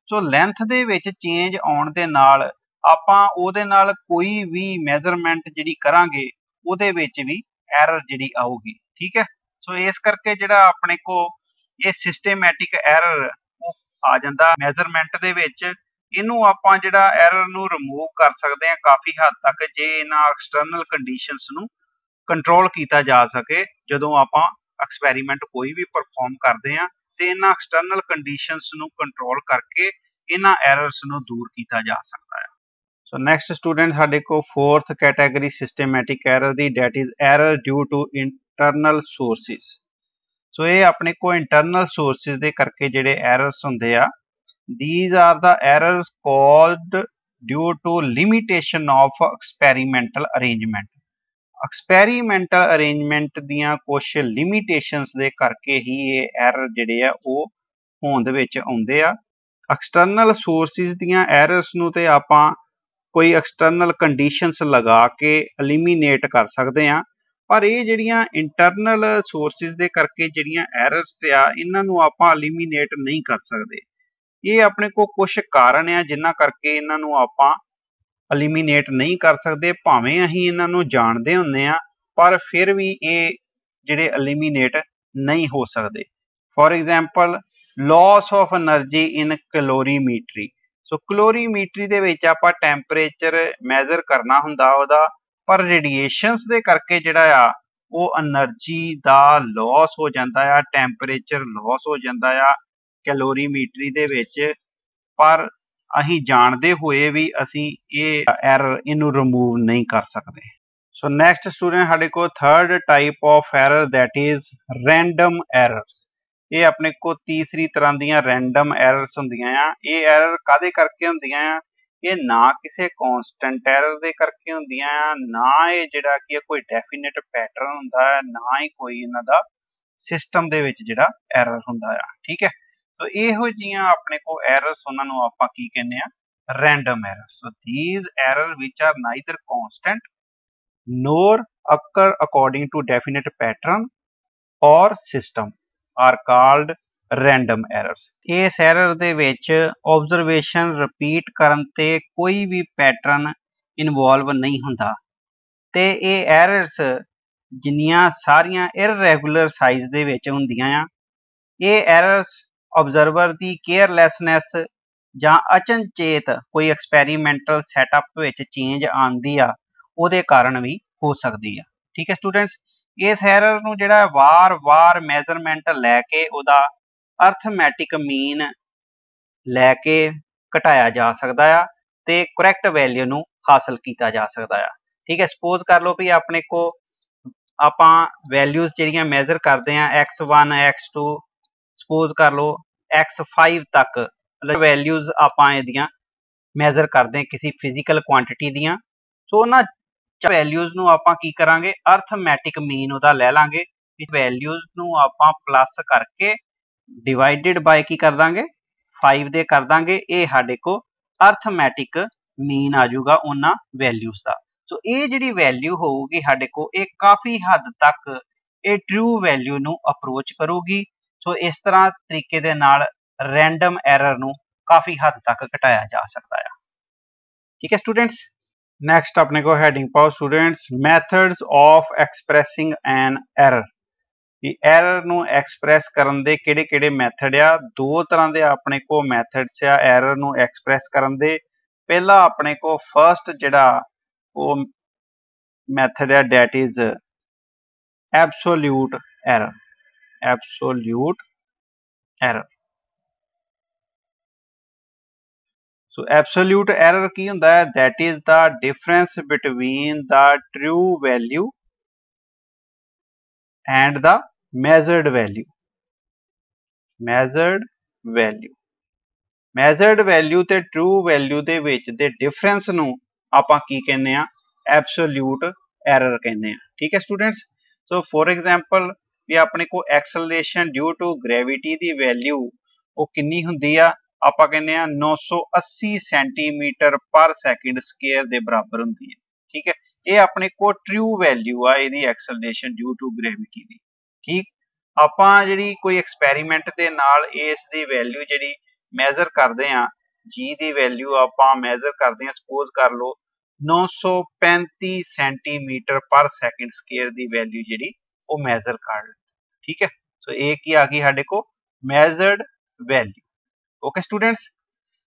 सो लेंथ दे विच चेंज आउण दे नाल आपां ओहदे नाल कोई भी मेजरमेंट जिहड़ी करांगे ओहदे विच भी एरर जिहड़ी आऊगी। ठीक है। सो इस करके जिहड़ा अपने को ये सिस्टमैटिक एरर आ जांदा मेजरमेंट दे विच। इनू आपां जिहड़ा एरर नू रिमूव कर सकते हैं काफ़ी हद तक जे इन्हां एक्सटर्नल कंडीशनस नू कंट्रोल किया जा सके जदों आपां एक्सपैरीमेंट कोई भी परफॉर्म करते हैं तो इन्हां एक्सटर्नल कंडीशनस नू कंट्रोल करके इन्हां एरर्स नू दूर किया जा सकता है। सो नैक्सट स्टूडेंट साडे को फोर्थ कैटेगरी सिस्टमैटिक एरर दी that is error due to internal sources. So ये अपने को इंटरनल सोर्सिस दे करके जिहड़े एरर्स हुंदे आ these are the errors caused due to limitation of experimental arrangement। Experimental arrangement दियां कुछ लिमिटेशंस दे करके ही ये एरर जिहड़े आ वो होंद दे विच आउंदे आ। एक्सटर्नल सोर्सिस दियां एरर्स नू ते आपां कोई एक्सटर्नल कंडीशनस लगा के एलिमीनेट कर सकते हैं, पर ये जिहड़ियां इंटरनल सोर्सिस दे करके जिहड़ियां एरर्स आ इन्हां नू आपां एलिमीनेट नहीं कर सकते। ये अपने को कुछ कारण आ जिन्हां करके इन्हां नू आपां एलिमीनेट नहीं कर सकते, भावें असीं इन्हां नू जाणदे हुंदे आ पर फिर भी ये जिहड़े एलिमीनेट नहीं हो सकते। For example loss of energy in calorimetry. So calorimetry दे विच आपां टैंपरेचर मैजर करना हुंदा ओहदा, पर रेडिएशंस दे करके जिहड़ा आ वो एनर्जी दा लॉस हो जाता है, टैंपरेचर लॉस हो जाता है कैलोरीमीटरी दे विच, पर असीं जाणदे होए भी असीं ये एरर इनू रिमूव नहीं कर सकते। सो नैक्सट स्टूडेंट साडे को third type of error that is random errors. ये अपने को तीसरी तरह दियां रैंडम एरर्स हुंदियां आ। ये एरर कादे करके हुंदियां आ? ये ना किसी कॉन्स्टेंट एरर दे करके हुंदियां आ, ना ये जिहड़ा कि कोई डेफिनेट पैटर्न हुंदा है, ना ही कोई इन्हां दा सिस्टम दे विच जिहड़ा एरर हुंदा है। ठीक है। तो इहो जिहियां अपने को एरर्स उन्हां नू आपां की कहने आ? Random errors. So these error which are neither constant nor occur according to definite pattern or system are called random errors। इस एरर दे विच ऑब्जरवेशन रिपीट करन ते कोई भी पैटर्न इन्वॉल्व नहीं हुंदा ते ये एरर्स जिन्नियां सारियां इररेगुलर साइज दे विच हुंदियां आ। ये एरर्स ऑब्जर्वर दी केयरलैसनैस जां अचनचेत कोई एक्सपैरीमेंटल सैटअप विच चेंज आंदी आ ਉਹਦੇ ਕਾਰਨ ਵੀ ਹੋ ਸਕਦੀ ਆ। ਠੀਕ ਹੈ ਸਟੂਡੈਂਟਸ। ਇਸ ਐਰਰ ਨੂੰ ਜਿਹੜਾ ਵਾਰ-ਵਾਰ ਮੈਜ਼ਰਮੈਂਟ ਲੈ ਕੇ ਉਹਦਾ ਅਰਥਮੈਟਿਕ ਮੀਨ ਲੈ ਕੇ ਘਟਾਇਆ ਜਾ ਸਕਦਾ ਆ ਤੇ ਕਰੈਕਟ ਵੈਲਿਊ ਨੂੰ ਹਾਸਲ ਕੀਤਾ ਜਾ ਸਕਦਾ ਆ। ਠੀਕ ਹੈ। ਸਪੋਜ਼ ਕਰ ਲਓ ਵੀ ਆਪਣੇ ਕੋ ਆਪਾਂ ਵੈਲਿਊਜ਼ ਜਿਹੜੀਆਂ ਮੈਜ਼ਰ ਕਰਦੇ ਆ x1 x2 ਸਪੋਜ਼ ਕਰ ਲਓ x5 ਤੱਕ ਵੈਲਿਊਜ਼ ਆਪਾਂ ਇਹਦੀਆਂ ਮੈਜ਼ਰ ਕਰਦੇ ਆ ਕਿਸੇ ਫਿਜ਼ੀਕਲ ਕੁਆਂਟੀਟੀ ਦੀਆਂ। ਸੋ ਉਹਨਾਂ वैल्यूज नू आपां की करांगे अर्थमैटिक मीन उहदा लै लांगे। इस वैल्यूज नू आपां प्लस करके डिवाइडेड बाय की कर दांगे 5 दे कर दांगे। ये साडे को अर्थमैटिक मीन आ जाऊगा उन्हां वैल्यूज दा। सो ये जिहड़ी वैल्यू होगी साडे को ये काफ़ी हद तक ये ट्रू वैल्यू नू अप्रोच करूगी। सो इस तरह तरीके दे नाल रैंडम एरर नू काफ़ी हद तक घटाया जा सकता है। ठीक है स्टूडेंट्स। नैक्सट अपने को हैडिंग पाओ students methods of expressing an error. Error नू एक्सप्रैस करन दे किहड़े-किहड़े मैथड आ? दो तरह दे अपने को मैथड्स आ एरर नू एक्सप्रैस करन दे। पहला अपने को फर्स्ट जिहड़ा वो मैथड आ that is absolute error. Absolute error. So absolute error की हुंदा है? That is the difference between the true value and the measured value। measured value। measured value ते true value दे विच दे difference नू आपां की कहने आ? Absolute error कहने आ। ठीक है स्टूडेंट्स। So for example ये अपने को acceleration due to gravity the value वो कितनी हुंदी आ? ਆਪਾਂ ਕਹਿੰਦੇ ਆ 980 ਸੈਂਟੀਮੀਟਰ ਪਰ ਸੈਕਿੰਡ ਸਕੁਅਰ ਦੇ ਬਰਾਬਰ ਹੁੰਦੀ ਹੈ। ਠੀਕ ਹੈ। ਇਹ ਆਪਣੇ ਕੋ ਟਰੂ ਵੈਲਿਊ ਆ ਇਹਦੀ ਐਕਸਲਰੇਸ਼ਨ ਡਿਊ ਟੂ ਗ੍ਰੈਵਿਟੀ ਦੀ। ਠੀਕ। ਆਪਾਂ ਜਿਹੜੀ ਕੋਈ ਐਕਸਪੈਰੀਮੈਂਟ ਦੇ ਨਾਲ ਇਸ ਦੀ ਵੈਲਿਊ ਜਿਹੜੀ ਮੈਜ਼ਰ ਕਰਦੇ ਆ G ਦੀ ਵੈਲਿਊ ਆਪਾਂ ਮੈਜ਼ਰ ਕਰਦੇ ਆ ਸਪੋਜ਼ ਕਰ ਲਓ 935 ਸੈਂਟੀਮੀਟਰ ਪਰ ਸੈਕਿੰਡ ਸਕੁਅਰ ਦੀ ਵੈਲਿਊ ਜਿਹੜੀ ਉਹ ਮੈਜ਼ਰ ਕਰ ਠੀਕ ਹੈ। ਸੋ ਇਹ ਕੀ ਆ ਗਈ ਸਾਡੇ ਕੋ ਮੈਜ਼ਰਡ ਵੈਲਿਊ। ਓਕੇ ਸਟੂडेंट्स,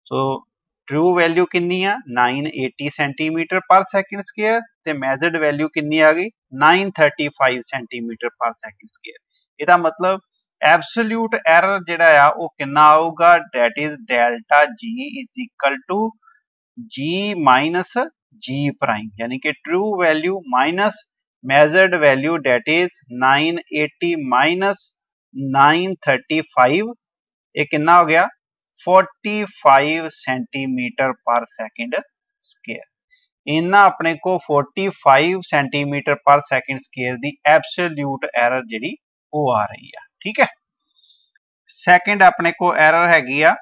ਸੋ ट्रू वैल्यू कितनी है 980 सेंटीमीटर पर सैकेंड स्क्वायर ते मैजर्ड वैल्यू कितनी आ गई 935 सेंटीमीटर पर सैकेंड स्क्वायर। ਇਹਦਾ मतलब एब्सोल्यूट एरर ਜਿਹੜਾ ਆ ਉਹ ਕਿੰਨਾ ਆਊਗਾ that is delta G is equal to G minus G prime यानी कि true value minus measured value that is 980 minus 935 ਇਹ ਕਿੰਨਾ ਹੋ ਗਿਆ 45 सेंटीमीटर पर सेकंड स्क्वायर। इन्ना अपने को 45 सेंटीमीटर पर second square the absolute error जिहड़ी वो आ रही है। ठीक है, सेकंड अपने को एरर हैगी आ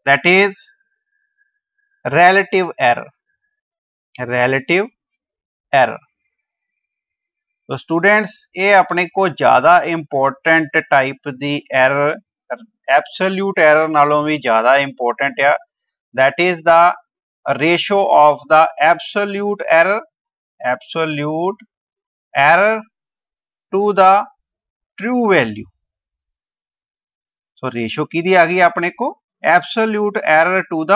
that is relative error. Relative error तो स्टूडेंट्स ये अपने को ज़्यादा इंपॉर्टेंट टाइप दी एरर एब्सोल्यूट एरर नालों भी ज़्यादा इंपॉर्टेंट है। That is the ratio of the absolute error to the true value. So ratio की दी आ गई अपने को absolute error to the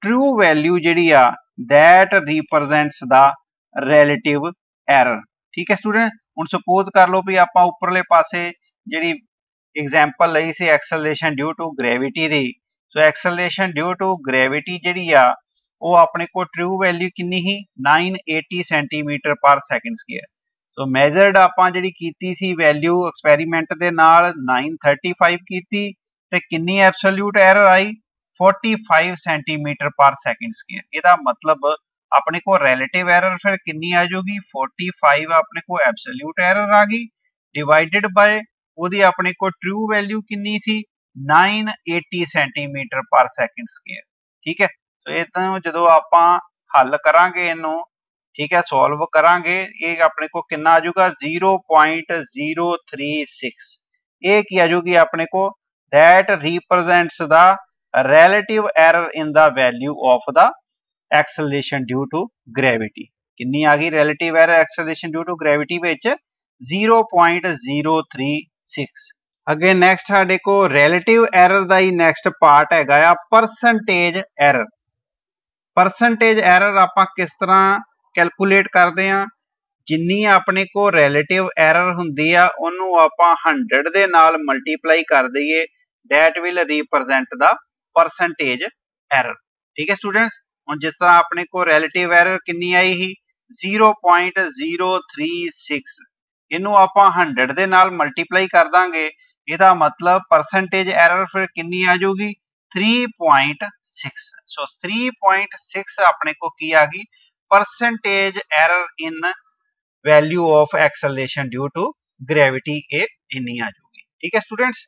true value जिहड़ी आ that represents the relative error. ठीक है स्टूडेंट, हुण सपोज कर लो भी आपां उपरले पासे जिहड़ी एग्जाम्पल लई सी एक्सेलरेशन ड्यू टू ग्रेविटी दी। So acceleration due to gravity जिहड़ी आ वो अपने को ट्रू वैल्यू कितनी ही 980 centimetre per second square. So measured आपां जिहड़ी कीती सी वैल्यू एक्सपेरीमेंट दे नाल 935 कीती ते कितनी एब्सोल्यूट एरर आई 45 सेंटीमीटर पर सैकेंड स्क्वायर। इहदा मतलब अपने को रिलेटिव एरर फिर कितनी आ जाएगी 45 अपने को एब्सोल्यूट एरर आ गई डिवाइडेड बाय ਉਹਦੀ ਆਪਣੇ को ट्रू वैल्यू कितनी सी 980 सेंटीमीटर पर सैकेंड स्क्वायर। ठीक है, तो इदां जदों आपां हल करांगे इनू ठीक है सॉल्व करांगे ये अपने को कितना आ जाऊगा 0.036। ये की आ जाऊगी अपने को that represents the relative error in the value of the acceleration due to gravity. कितनी आ गई relative error acceleration due to gravity विच 0.036। अगे नैक्सट साडे को रिलेटिव एरर का ही नैक्सट पार्ट है परसेंटेज एरर। परसेंटेज एरर आप किस तरह कैलकुलेट करते हैं जिन्नी अपने को रिलेटिव एरर हुंदी आ उन्हों आप 100 दे नाल मल्टीप्लाई कर दईए that will represent the percentage error. ठीक है स्टूडेंट्स, हुण जिस तरह अपने को रिलेटिव एरर कितनी आई ही 0.036 इनू आप 100 दे नाल मल्टीप्लाई कर देंगे इहदा मतलब परसेंटेज एरर फिर कितनी आ जाऊगी 3.6। सो 3.6 अपने को की आ गई percentage error in value of acceleration due to gravity इन्नी आ जाऊगी। ठीक है स्टूडेंट्स,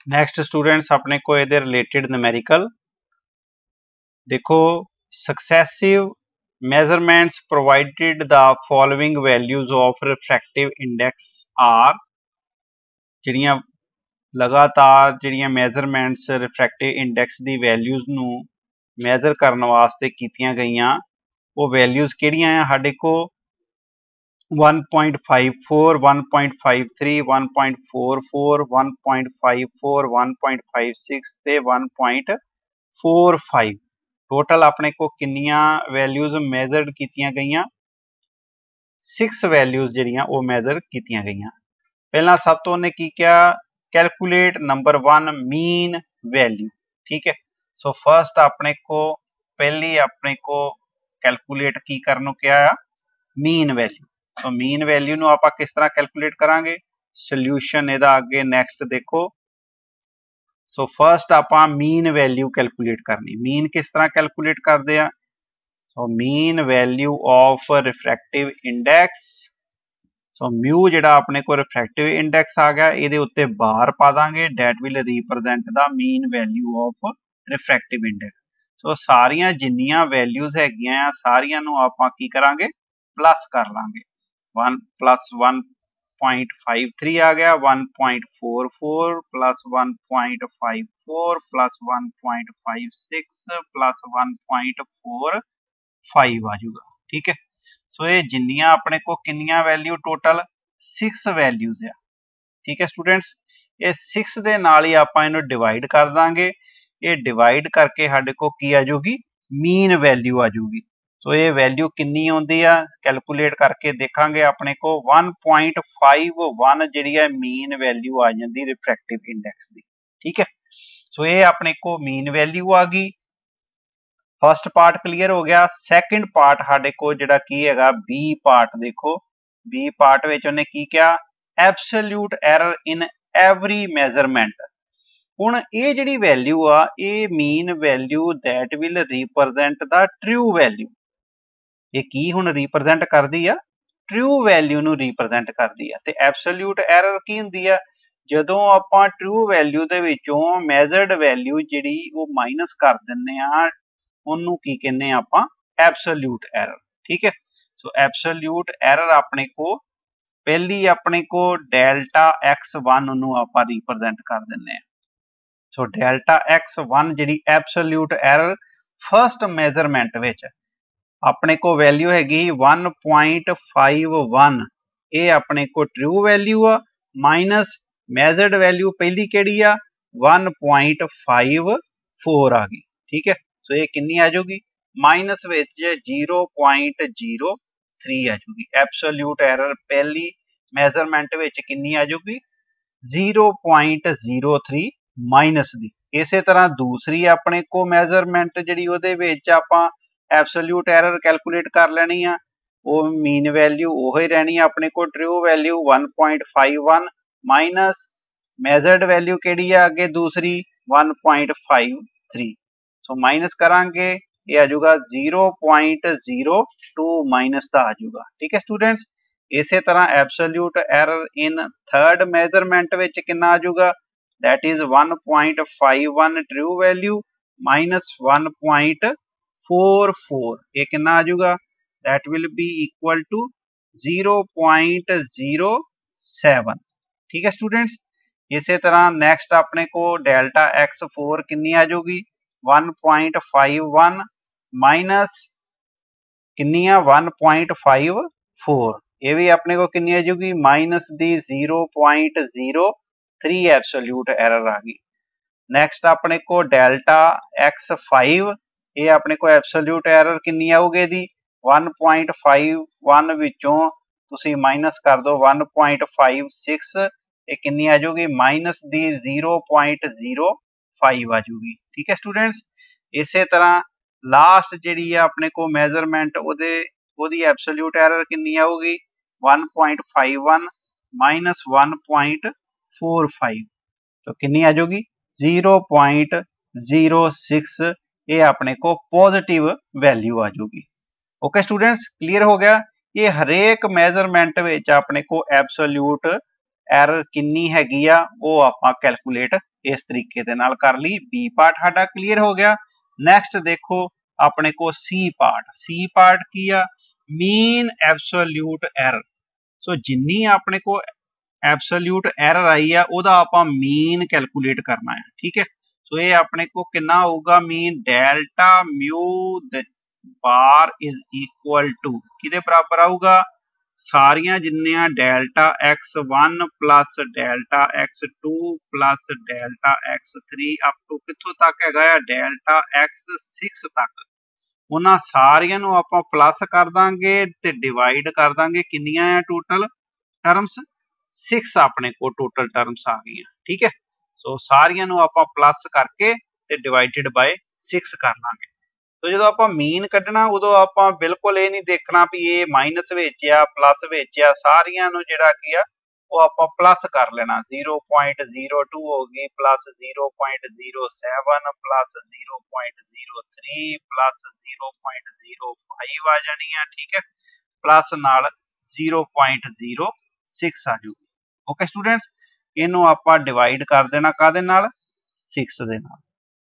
नेक्स्ट स्टूडेंट्स अपने को इहदे रिलेटेड न्यूमेरिकल देखो successive measurements provided the following values of refractive index are ਜਿਹੜੀਆਂ ਲਗਾਤਾਰ ਜਿਹੜੀਆਂ measurements refractive index ਦੀ values ਨੂੰ measure ਕਰਨ ਵਾਸਤੇ ਕੀਤੀਆਂ ਗਈਆਂ ਉਹ values ਕਿਹੜੀਆਂ ਆ ਸਾਡੇ ਕੋ 1.54 1.53 1.44 1.54 1.56 ਤੇ 1.45 टोटल अपने को किन्नियां वैल्यूज मेजर कीतियां गईयां 6 वैल्यूज जिहड़ियां वो मेजर कीतियां गईयां। पहला सब तो उन्हें की क्या कैलकुलेट नंबर 1 मीन वैल्यू। ठीक है, सो फर्स्ट अपने को पहली अपने को कैलकुलेट की करनो क्या है mean value. So mean value नूं आपां किस तरह कैलकुलेट करांगे सोल्यूशन इहदा अगे नैक्सट देखो। सो फर्स्ट आप मीन वैल्यू कैलकुलेट करनी। मीन किस तरह कैलकुलेट करते हैं so mean value of refractive index. So mu जिहड़ा अपने को रिफ्रैक्टिव इंडैक्स आ गया ये उत्ते बार पा देंगे that will represent the mean value of refractive index. So सारियां जिन्नियां वैल्यूज हैगियां सारियां नूं आपां की करांगे प्लस कर लांगे 1 + 1 1.53 आ गया, 1.44 प्लस 1.54 प्लस 1.56 प्लस 1.45 आ जाऊगा। ठीक है, सो ये जिन्नियां अपने को किन्नियां वैल्यू टोटल 6 वैल्यूज आ। ठीक है स्टूडेंट्स, ये 6 दे नाल ही आपां इहनूं डिवाइड कर दांगे, ये डिवाइड करके साडे को की आ जाऊगी मीन वैल्यू आ जाऊगी। सो ये वैल्यू किन्नी आउंदी आ कैलकुलेट करके देखांगे, अपने को 1.51 जिहड़ी है मीन वैल्यू आ जांदी रिफ्रैक्टिव इंडेक्स दी। ठीक है, सो ये अपने को मीन वैल्यू आ गई। फर्स्ट पार्ट क्लीयर हो गया। सैकेंड पार्ट साडे को जिहड़ा की हैगा बी पार्ट, देखो बी पार्ट विच उहने की किया, absolute error in every measurement. हुण ये जिहड़ी वैल्यू आ, ये mean value that will represent the true value. ये की हुण रिप्रजेंट करदी आ, ट्रू वैल्यू नूं रिप्रजेंट करदी आ। ते एब्सोल्यूट एरर की हुंदी आ, जदों आपां ट्रू वैल्यू दे विचों मेजर्ड वैल्यू जिहड़ी वो माइनस कर दिंने आ, उन्नू की कहने आपां एब्सोल्यूट एरर। ठीक है, सो एब्सोल्यूट एरर अपने को पहली अपने को डेल्टा x1 उन्नू आपां रिप्रजेंट कर दिंने आ। सो डेल्टा x1 जिहड़ी एब्सोल्यूट एरर फर्स्ट मेजरमेंट विच अपने को वैल्यू हैगी 1.51, ये अपने को ट्रू वैल्यू आ, माइनस मेजर्ड वैल्यू पहली केड़ी आ 1.54 आ गई। ठीक है, सो ये कितनी आ जाएगी, माइनस विच 0.03 आ जाएगी। एब्सोल्यूट एरर पहली मेजरमेंट विच कितनी आ जाएगी, 0.03 माइनस दी। इसे तरह दूसरी अपने को मेजरमेंट जिहड़ी उहदे विच आपां एब्सोल्यूट एरर कैलकुलेट कर लेनी आ, वो मीन वैल्यू वही रहनी है अपने को true value 1.51 minus measured value केड़ी है आगे दूसरी 1.53। सो माइनस करांगे ये आ जाऊगा 0.02 माइनस का आ जाऊगा। ठीक है स्टूडेंट्स, इसे तरह absolute error in third measurement विच कितना आ जाऊगा, that is 1.51 true value minus 1.44, ये कितना आ जाऊगा, that will be equal to 0.07। ठीक है स्टूडेंट्स, इसे तरह नेक्स्ट अपने को डेल्टा x4 कितनी आ जाऊगी, 1.51 माइनस कितनी है 1.54, ये भी अपने को कितनी आ जाऊगी, माइनस दी 0.03 एब्सोल्यूट एरर आ गई। नेक्स्ट अपने को डेल्टा x5, ये अपने को एब्सोल्यूट एरर कितनी आऊगी दी 1.51 विचों तुसी माइनस कर दो 1.56, ये कितनी आ जाऊगी, माइनस दी 0.05 आ जाऊगी। ठीक है स्टूडेंट्स, इसे तरह लास्ट जिहड़ी है अपने को मेजरमेंट ओदी एब्सोल्यूट एरर कितनी आऊगी 1.51 माइनस 1.45, तो कितनी आ जाऊगी 0.06, ये अपने को पॉजिटिव वैल्यू आ जाऊगी। ओके स्टूडेंट्स, क्लियर हो गया। ये हरेक मेजरमेंट विच अपने को एब्सोल्यूट एरर कितनी हैगी आ वो आपां कैलकुलेट इस तरीके दे नाल कर ली। बी पार्ट साडा क्लियर हो गया। नेक्स्ट देखो अपने को सी पार्ट। सी पार्ट की आ, मीन एब्सोल्यूट एरर। सो जिन्नी अपने को एब्सोल्यूट एरर आई है ओदा आपां मीन कैलकुलेट करना है। ठीक है, सो ये अपने को कितना होगा mean, delta mu bar is equal to किदे बराबर आऊगा, सारियां जिन्नियां delta x1 plus delta x2 plus delta x3 up to कित्थों तक हैगा डेल्टा x6 तक, उन्हां सारियां नूं आपां प्लस कर दांगे ते डिवाइड कर दांगे किन्नियां है टोटल टर्म्स, 6 अपने को टोटल टर्म्स आ गई। ठीक है, सो सारियां नूं आपां प्लस करके ते डिवाइडेड बाय 6 कर लांगे। तो जो आप मीन कढ़ना उदों आप बिल्कुल ये नहीं देखना भी ये minus which uh plus which आ, सारियां नूं जिहड़ा की आ वो आप प्लस कर लेना, 0.02 होगी प्लस 0.07 प्लस 0.03 प्लस 0.05 आ जानी है। ठीक है, प्लस नाल 0.06 आ जाऊगी। ओके स्टूडेंट्स, इनू आप डिवाइड कर देना कादे नाल, 6 दे नाल।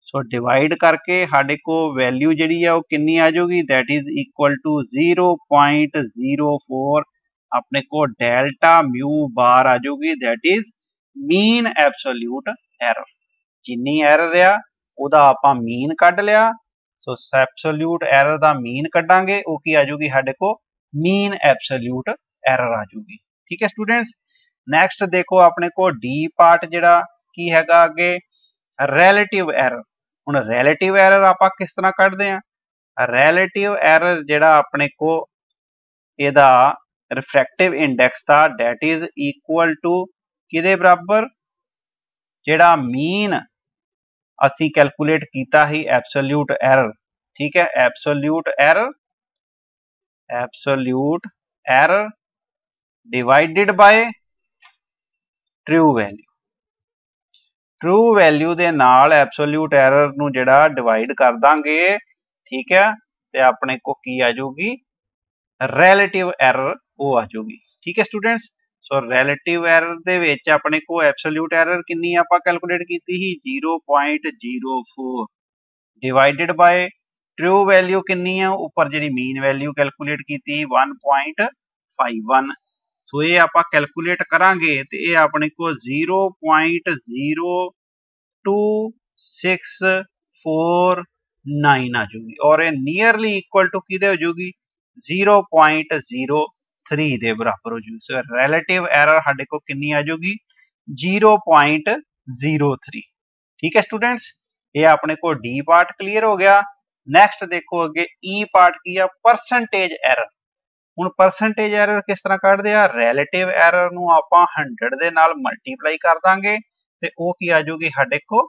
सो डिवाइड करके साडे को वैल्यू जिहड़ी है वो कितनी आ जाऊगी, दैट इज इक्वल टू 0.04 अपने को डेल्टा म्यू बार आ जाऊगी, that is mean absolute error. जिन्नी एरर आ ਉਹਦਾ ਆਪਾਂ मीन ਕੱਢ लिया, सो एब्सोल्यूट एरर ਦਾ मीन ਕੱਢਾਂਗੇ ਉਹ ਕੀ ਆ ਜਾਊਗੀ ਸਾਡੇ को मीन एब्सोल्यूट एरर आ जाऊगी। ठीक है स्टूडेंट्स, नैक्सट देखो अपने को डी पार्ट जिहड़ा की हैगा अगे रिलेटिव एरर। हुण रिलेटिव एरर आपां किस तरह कढदे आ, रिलेटिव एरर जिहड़ा अपने को इहदा रिफ्रैक्टिव इंडेक्स दा दैट इज इक्वल टू किहदे बराबर, जिहड़ा मीन असी कैलकुलेट कीता ही एब्सोल्यूट एरर। ठीक है, absolute error divided by true value. True value दे नाल एब्सोल्यूट एरर नू जिहड़ा डिवाइड कर दांगे, ठीक है, ते अपने को की आ जाऊगी रिलेटिव एरर वो आ जाऊगी। ठीक है स्टूडेंट्स, सो रिलेटिव एरर दे विच अपने को एब्सोल्यूट एरर कितनी आपां कैलकुलेट कीती ही 0.04 डिवाइडेड बाय ट्रू वैल्यू कितनी है ऊपर जिहड़ी मीन वैल्यू कैलकुलेट कीती 1.51। सो ये आपां कैलकुलेट करांगे ते ये अपने को 0.02649 आ जाऊगी और ये नियरली इक्वल टू किदे हो जाऊगी 0.03 दे बराबर हो जाऊगी। सो रिलेटिव एरर साडे को कितनी आ जाऊगी 0.03। ठीक है स्टूडेंट्स, ये अपने को डी पार्ट क्लियर हो गया। नेक्स्ट देखो अगे ई पार्ट की है परसेंटेज एरर। हुण परसेंटेज एरर किस तरह कढदे आ, रिलेटिव एरर नू आपां 100 दे नाल मल्टीप्लाई कर दांगे ते ओ की आ जाऊगी साडे को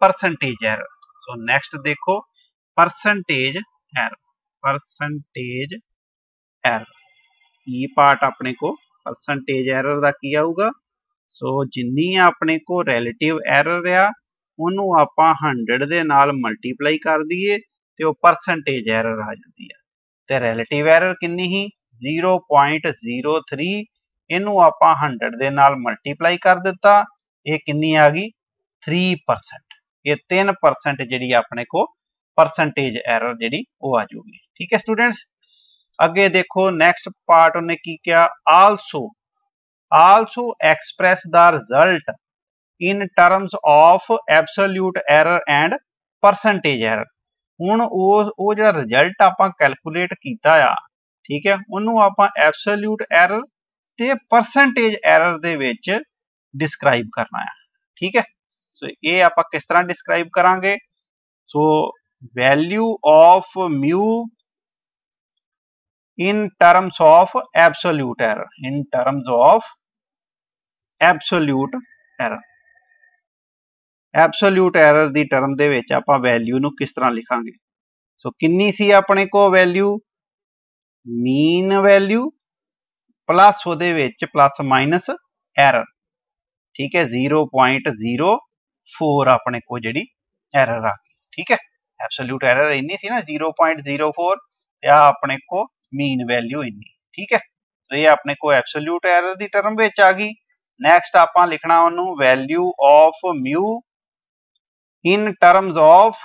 परसेंटेज एरर। सो नेक्स्ट देखो परसेंटेज एरर ई पार्ट अपने को परसेंटेज एरर दा की आऊगा। सो जिन्नी अपने को रिलेटिव एरर आ उन्होंने आपां 100 दे नाल मल्टीप्लाई कर दीए ते वो परसेंटेज एरर आ जाती है। ते रिलेटिव एरर कितनी ही 0.03, इनू आपां 100 दे नाल मल्टीप्लाई कर दिता, ये कितनी आ गई 3%। ये 3% जिहड़ी अपने को परसेंटेज एरर जिहड़ी वो आ जाऊगी। ठीक है स्टूडेंट्स, अगे देखो नेक्स्ट पार्ट उन्हें की किया also express the result in terms of absolute error and percentage error. हुण वो जिहड़ा रिजल्ट आपां कैलकुलेट कीता आ, ठीक है, उन्होंने आपां एब्सोल्यूट एरर ते परसेंटेज एरर दे विच डिस्क्राइब करना है। ठीक है, सो ये आपां किस तरह डिस्क्राइब करांगे, so value of mu in terms of absolute error, in terms of absolute error. Absolute error दी टर्म दे विच आपां वैल्यू नू किस तरह लिखांगे, सो किन्नी सी अपने को वैल्यू मीन वैल्यू प्लस उहदे विच प्लस माइनस एरर। ठीक है, 0.04 अपने को जिहड़ी एरर आ गई। ठीक है, एब्सोल्यूट एरर इन्नी सी ना 0.04 ते आ अपने को मीन वैल्यू इन्नी। ठीक है, तो ये अपने को एब्सोल्यूट एरर दी टर्म विच आ गई। नेक्स्ट आपां लिखना उन्नू value of mu in terms of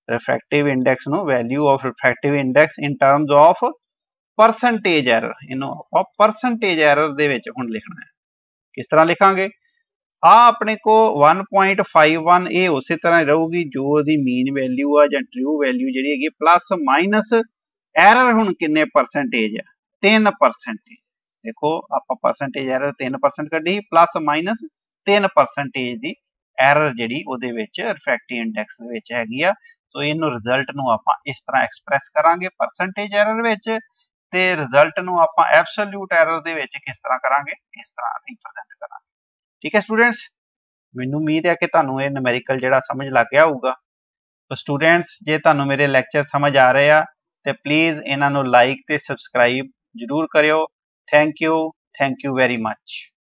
refractive index no value of refractive index in terms of percentage error, इनो आप परसेंटेज एरर दे विच हुण लिखना है। किस तरह लिखांगे, अपने को 1.51 ये उसी तरह रहूगी जो दी मीन वैल्यू आ जां ट्रू वैल्यू जिहड़ी हैगी प्लस माइनस एरर हुण किन्ने परसेंटेज है 3%। देखो आप परसेंटेज एरर 3% कड्ढी प्लस माइनस 3% दी एरर जिहड़ी उहदे विच रिफ्रैक्टिव इंडेक्स दे विच हैगी आ। सो इनू रिजल्ट नू आपां इस तरह एक्सप्रैस करांगे परसेंटेज एरर विच ते रिजल्ट नू आपां एब्सोल्यूट एरर दे विच किस तरह करांगे, इस तरह रिप्रेजेंट करांगे। ठीक है स्टूडेंट्स, मैनूं उम्मीद है कि तुहानूं ये न्यूमेरिकल जिहड़ा समझ लग गया होगा। तो स्टूडेंट्स जे तुहानूं मेरे लैक्चर समझ आ रहे आ ते प्लीज़ इन्हां नूं लाइक ते सबसक्राइब जरूर करियो। Thank you very much.